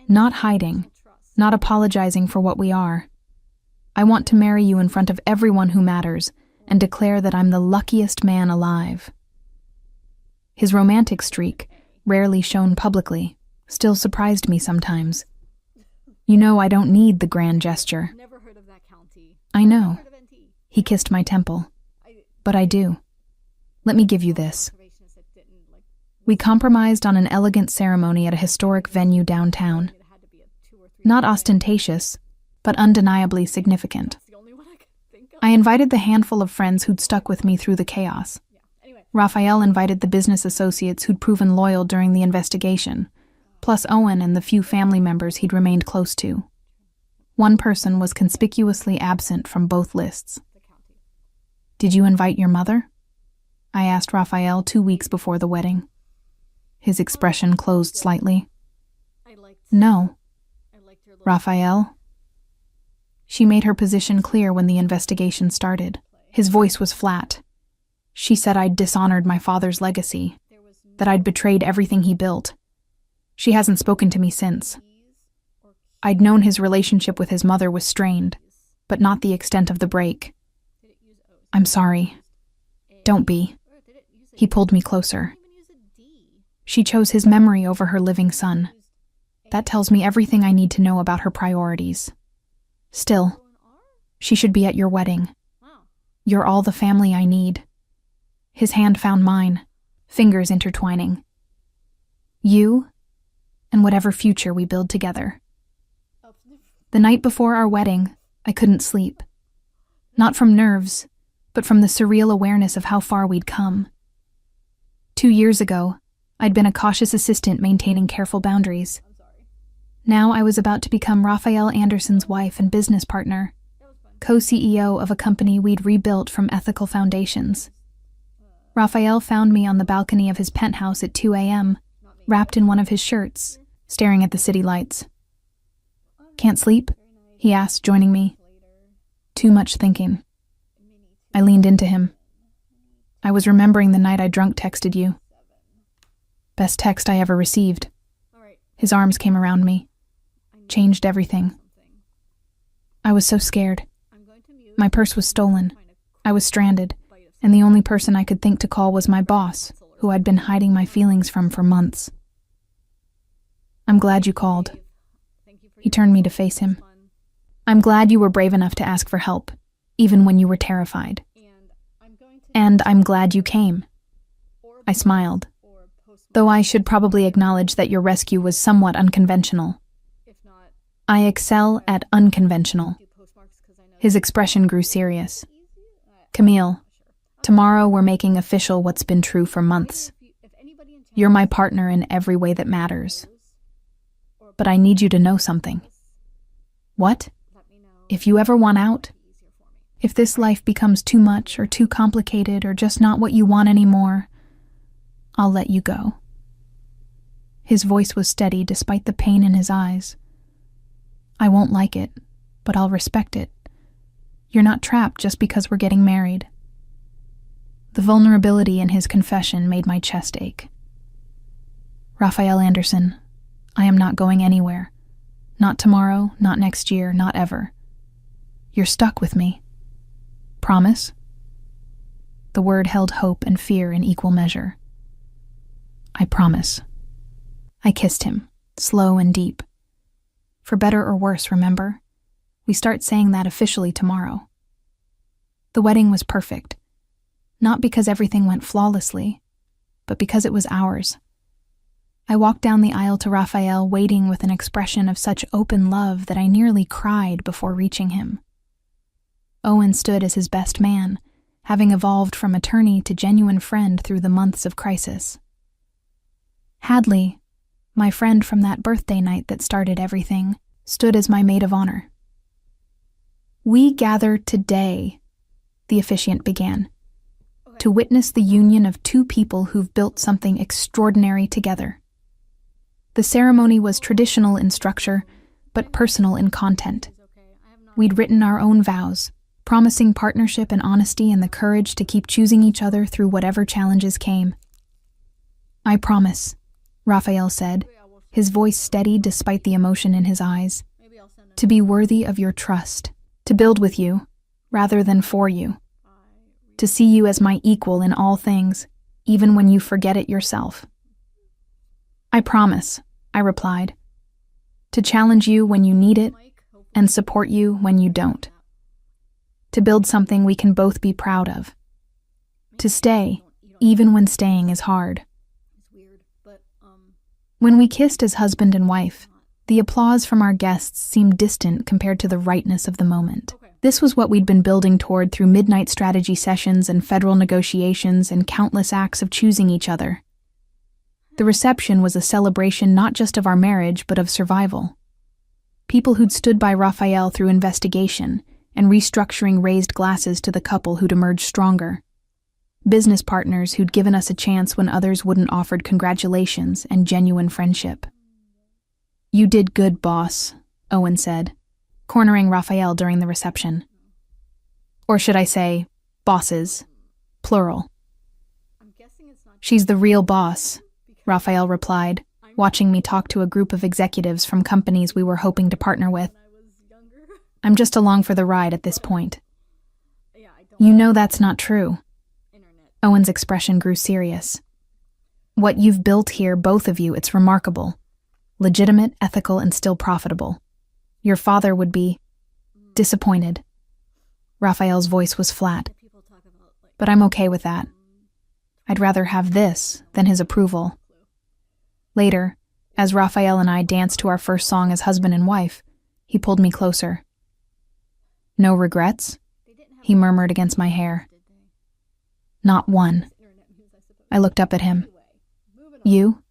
Not hiding, not apologizing for what we are. I want to marry you in front of everyone who matters and declare that I'm the luckiest man alive. His romantic streak, rarely shown publicly, still surprised me sometimes. You know I don't need the grand gesture. Never heard of that county. I know. He kissed my temple. But I do. Let me give you this. We compromised on an elegant ceremony at a historic venue downtown. Not ostentatious, but undeniably significant. I invited the handful of friends who'd stuck with me through the chaos. Raphael invited the business associates who'd proven loyal during the investigation, plus Owen and the few family members he'd remained close to. One person was conspicuously absent from both lists. Did you invite your mother? I asked Raphael 2 weeks before the wedding. His expression closed slightly. No. Raphael? She made her position clear when the investigation started. His voice was flat. She said I'd dishonored my father's legacy, that I'd betrayed everything he built. She hasn't spoken to me since. I'd known his relationship with his mother was strained, but not the extent of the break. I'm sorry. Don't be. He pulled me closer. She chose his memory over her living son. That tells me everything I need to know about her priorities. Still, she should be at your wedding. You're all the family I need. His hand found mine, fingers intertwining. You, and whatever future we build together. The night before our wedding, I couldn't sleep. Not from nerves, but from the surreal awareness of how far we'd come. 2 years ago, I'd been a cautious assistant maintaining careful boundaries. Now I was about to become Raphael Anderson's wife and business partner, co-CEO of a company we'd rebuilt from ethical foundations. Raphael found me on the balcony of his penthouse at 2 a.m., wrapped in one of his shirts, staring at the city lights. Can't sleep? He asked, joining me. Too much thinking. I leaned into him. I was remembering the night I drunk texted you. Best text I ever received. His arms came around me. Changed everything. I was so scared. My purse was stolen. I was stranded, and the only person I could think to call was my boss, who I'd been hiding my feelings from for months. I'm glad you called. He turned me to face him. I'm glad you were brave enough to ask for help, even when you were terrified. And I'm glad you came. I smiled, though I should probably acknowledge that your rescue was somewhat unconventional. I excel at unconventional. His expression grew serious. Camille, tomorrow we're making official what's been true for months. You're my partner in every way that matters. But I need you to know something. What? If you ever want out, if this life becomes too much or too complicated or just not what you want anymore, I'll let you go. His voice was steady despite the pain in his eyes. I won't like it, but I'll respect it. You're not trapped just because we're getting married. The vulnerability in his confession made my chest ache. Raphael Anderson, I am not going anywhere. Not tomorrow, not next year, not ever. You're stuck with me. Promise? The word held hope and fear in equal measure. I promise. I kissed him, slow and deep. For better or worse, remember? We start saying that officially tomorrow. The wedding was perfect. Not because everything went flawlessly, but because it was ours. I walked down the aisle to Raphael, waiting with an expression of such open love that I nearly cried before reaching him. Owen stood as his best man, having evolved from attorney to genuine friend through the months of crisis. Hadley, my friend from that birthday night that started everything, stood as my maid of honor. We gather today, the officiant began, to witness the union of two people who've built something extraordinary together. The ceremony was traditional in structure, but personal in content. We'd written our own vows, promising partnership and honesty and the courage to keep choosing each other through whatever challenges came. "I promise," Raphael said, his voice steady despite the emotion in his eyes, "to be worthy of your trust, to build with you, rather than for you, to see you as my equal in all things, even when you forget it yourself." "I promise," I replied, "to challenge you when you need it and support you when you don't. To build something we can both be proud of. To stay, even when staying is hard." When we kissed as husband and wife, the applause from our guests seemed distant compared to the rightness of the moment. This was what we'd been building toward through midnight strategy sessions and federal negotiations and countless acts of choosing each other. The reception was a celebration not just of our marriage, but of survival. People who'd stood by Raphael through investigation and restructuring raised glasses to the couple who'd emerged stronger. Business partners who'd given us a chance when others wouldn't offered congratulations and genuine friendship. "You did good, boss," Owen said, cornering Raphael during the reception. "Or should I say, bosses, plural." "She's the real boss," Raphael replied, watching me talk to a group of executives from companies we were hoping to partner with. "I'm just along for the ride at this point." "You know that's not true." Owen's expression grew serious. "What you've built here, both of you, it's remarkable. Legitimate, ethical, and still profitable. Your father would be disappointed." Raphael's voice was flat. "But I'm okay with that. I'd rather have this than his approval." Later, as Raphael and I danced to our first song as husband and wife, he pulled me closer. "No regrets?" he murmured against my hair. "Not one." I looked up at him. "You?"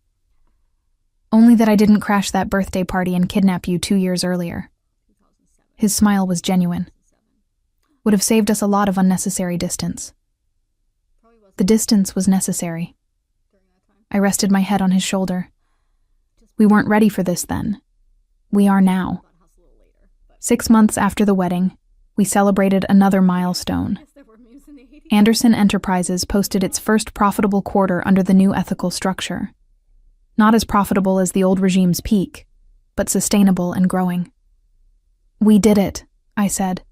"Only that I didn't crash that birthday party and kidnap you 2 years earlier." His smile was genuine. "Would have saved us a lot of unnecessary distance." The distance was necessary. I rested my head on his shoulder. "We weren't ready for this then. We are now." 6 months after the wedding, we celebrated another milestone. Anderson Enterprises posted its first profitable quarter under the new ethical structure. Not as profitable as the old regime's peak, but sustainable and growing. "We did it," I said,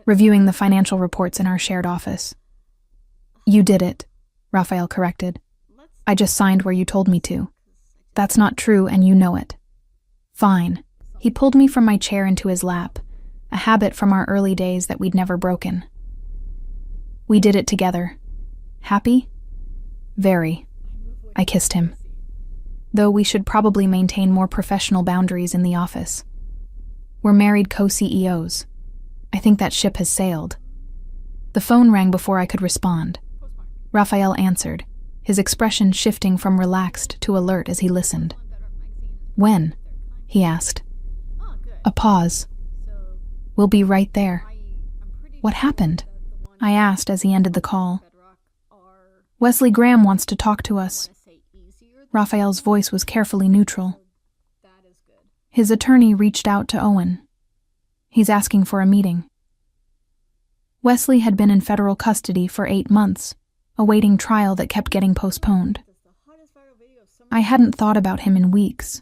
reviewing the financial reports in our shared office. "You did it," Raphael corrected. "I just signed where you told me to. That's not true, and you know it." "Fine." He pulled me from my chair into his lap, a habit from our early days that we'd never broken. "We did it together. Happy?" "Very." I kissed him. Though we should probably maintain more professional boundaries in the office. We're married co-CEOs. I think that ship has sailed. The phone rang before I could respond. Raphael answered, his expression shifting from relaxed to alert as he listened. "When?" he asked. A pause. "We'll be right there." "What happened?" I asked as he ended the call. "Wesley Graham wants to talk to us." Raphael's voice was carefully neutral. His attorney reached out to Owen. "He's asking for a meeting." Wesley had been in federal custody for 8 months, awaiting trial that kept getting postponed. I hadn't thought about him in weeks,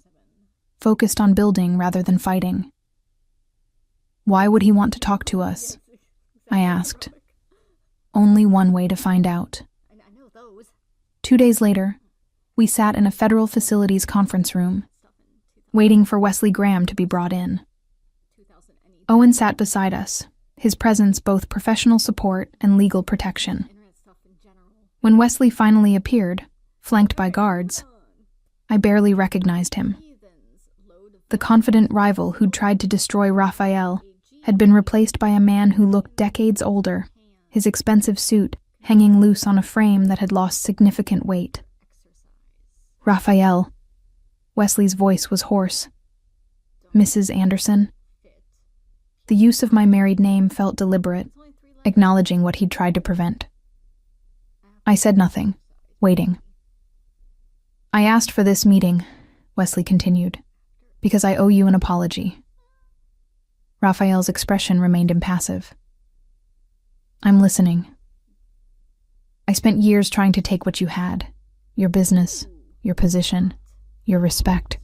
focused on building rather than fighting. "Why would he want to talk to us?" I asked. Only one way to find out. 2 days later, we sat in a federal facilities conference room, waiting for Wesley Graham to be brought in. Owen sat beside us, his presence both professional support and legal protection. When Wesley finally appeared, flanked by guards, I barely recognized him. The confident rival who'd tried to destroy Raphael had been replaced by a man who looked decades older, his expensive suit hanging loose on a frame that had lost significant weight. "Raphael." Wesley's voice was hoarse. "Mrs. Anderson." The use of my married name felt deliberate, acknowledging what he'd tried to prevent. I said nothing, waiting. I asked for this meeting, Wesley continued, because I owe you an apology. Raphael's expression remained impassive. I'm listening. I spent years trying to take what you had, your business, your position, your respect.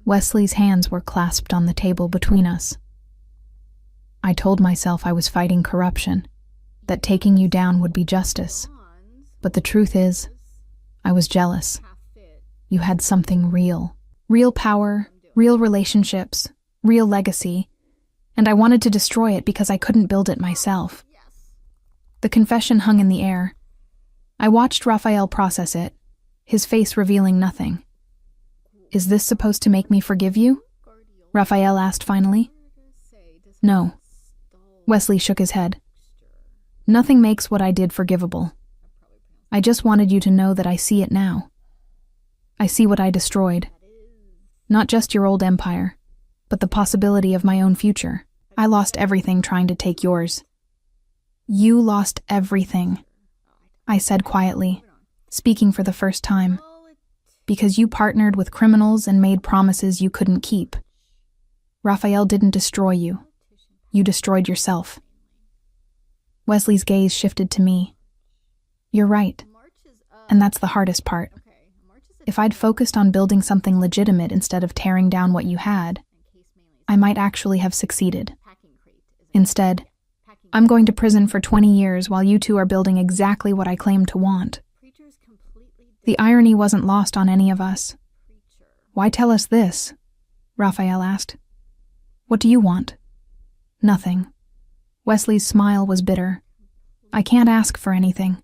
Wesley's hands were clasped on the table between us. I told myself I was fighting corruption, that taking you down would be justice. But the truth is, I was jealous. You had something real. Real power, real relationships, real legacy, and I wanted to destroy it because I couldn't build it myself. The confession hung in the air. I watched Raphael process it, his face revealing nothing. Is this supposed to make me forgive you? Raphael asked finally. No. Wesley shook his head. Nothing makes what I did forgivable. I just wanted you to know that I see it now. I see what I destroyed. Not just your old empire, but the possibility of my own future. I lost everything trying to take yours. You lost everything, I said quietly, speaking for the first time, because you partnered with criminals and made promises you couldn't keep. Raphael didn't destroy you. You destroyed yourself. Wesley's gaze shifted to me. You're right, and that's the hardest part. If I'd focused on building something legitimate instead of tearing down what you had, I might actually have succeeded. Instead, I'm going to prison for 20 years while you two are building exactly what I claim to want. The irony wasn't lost on any of us. Why tell us this? Raphael asked. What do you want? Nothing. Wesley's smile was bitter. I can't ask for anything.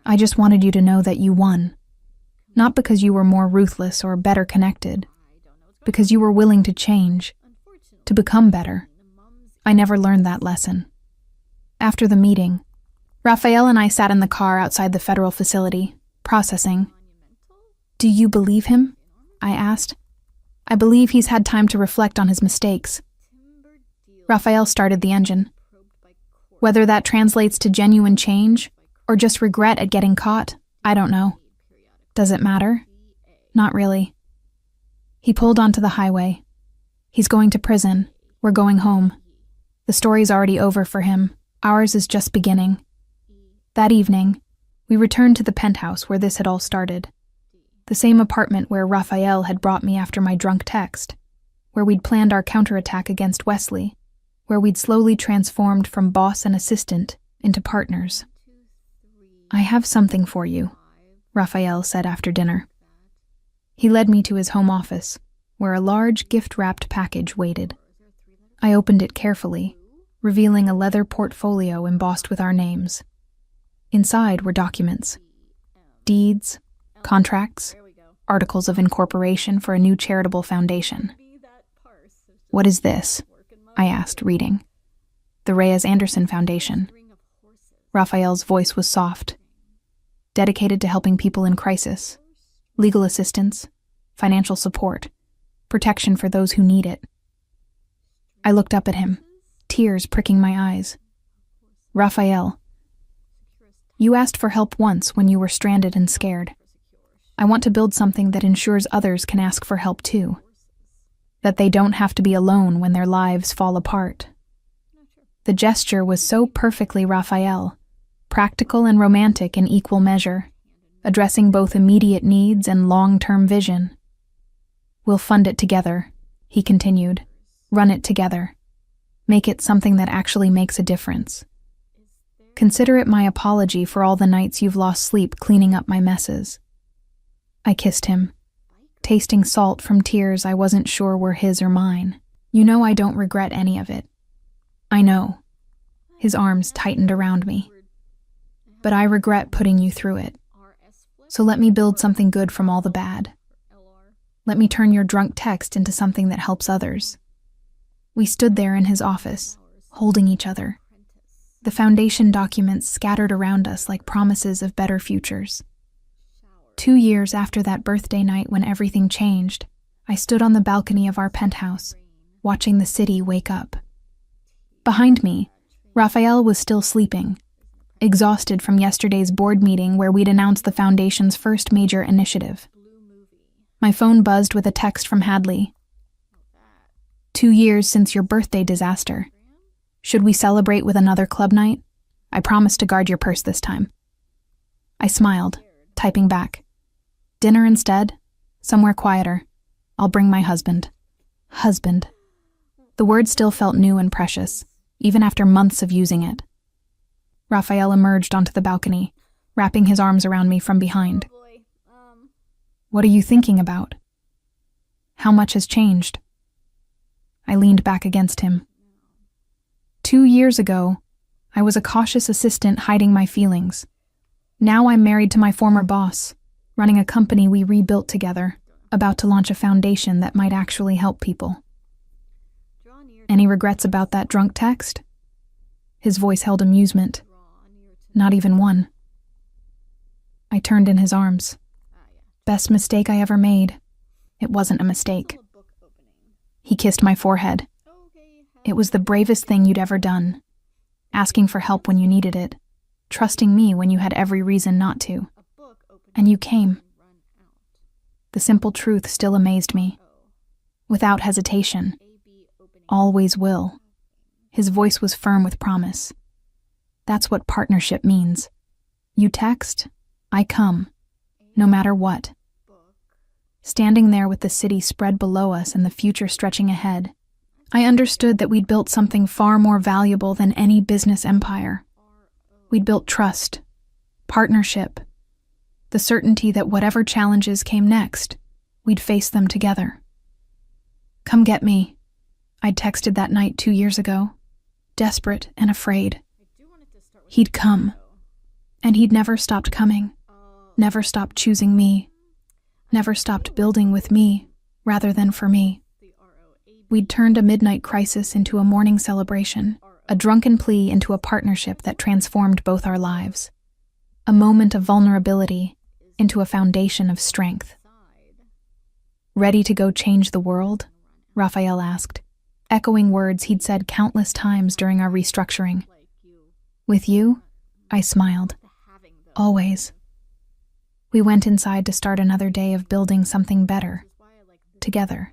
I just wanted you to know that you won. Not because you were more ruthless or better connected, because you were willing to change, to become better. I never learned that lesson. After the meeting, Raphael and I sat in the car outside the federal facility, processing. Do you believe him? I asked. I believe he's had time to reflect on his mistakes. Raphael started the engine. Whether that translates to genuine change or just regret at getting caught, I don't know. Does it matter? Not really. He pulled onto the highway. He's going to prison. We're going home. The story's already over for him. Ours is just beginning. That evening, we returned to the penthouse where this had all started. The same apartment where Raphael had brought me after my drunk text, where we'd planned our counterattack against Wesley, where we'd slowly transformed from boss and assistant into partners. I have something for you, Raphael said after dinner. He led me to his home office, where a large gift-wrapped package waited. I opened it carefully, revealing a leather portfolio embossed with our names. Inside were documents, deeds, contracts, articles of incorporation for a new charitable foundation. What is this? I asked, reading. The Reyes Anderson Foundation. Raphael's voice was soft. Dedicated to helping people in crisis, legal assistance, financial support, protection for those who need it. I looked up at him, tears pricking my eyes. Raphael, you asked for help once when you were stranded and scared. I want to build something that ensures others can ask for help too. That they don't have to be alone when their lives fall apart. The gesture was so perfectly Raphael, practical and romantic in equal measure, addressing both immediate needs and long-term vision. We'll fund it together, he continued. Run it together. Make it something that actually makes a difference. Consider it my apology for all the nights you've lost sleep cleaning up my messes. I kissed him, tasting salt from tears I wasn't sure were his or mine. You know I don't regret any of it. I know. His arms tightened around me. But I regret putting you through it. So let me build something good from all the bad. Let me turn your drunk text into something that helps others. We stood there in his office, holding each other. The foundation documents scattered around us like promises of better futures. 2 years after that birthday night when everything changed, I stood on the balcony of our penthouse, watching the city wake up. Behind me, Raphael was still sleeping, exhausted from yesterday's board meeting where we'd announced the Foundation's first major initiative. My phone buzzed with a text from Hadley. 2 years since your birthday disaster. Should we celebrate with another club night? I promise to guard your purse this time. I smiled, typing back. Dinner instead? Somewhere quieter. I'll bring my husband. Husband. The word still felt new and precious, even after months of using it. Raphael emerged onto the balcony, wrapping his arms around me from behind. What are you thinking about? How much has changed? I leaned back against him. 2 years ago, I was a cautious assistant hiding my feelings. Now I'm married to my former boss, running a company we rebuilt together, about to launch a foundation that might actually help people. Any regrets about that drunk text? His voice held amusement. Not even one. I turned in his arms. Best mistake I ever made. It wasn't a mistake. He kissed my forehead. It was the bravest thing you'd ever done. Asking for help when you needed it. Trusting me when you had every reason not to. And you came. The simple truth still amazed me. Without hesitation. Always will. His voice was firm with promise. That's what partnership means. You text, I come. No matter what. Standing there with the city spread below us and the future stretching ahead, I understood that we'd built something far more valuable than any business empire. We'd built trust, partnership, the certainty that whatever challenges came next, we'd face them together. Come get me. I'd texted that night 2 years ago, desperate and afraid. He'd come, and he'd never stopped coming, never stopped choosing me, never stopped building with me rather than for me. We'd turned a midnight crisis into a morning celebration, a drunken plea into a partnership that transformed both our lives, a moment of vulnerability into a foundation of strength. Ready to go change the world? Raphael asked, echoing words he'd said countless times during our restructuring. With you? I smiled. Always. We went inside to start another day of building something better, together.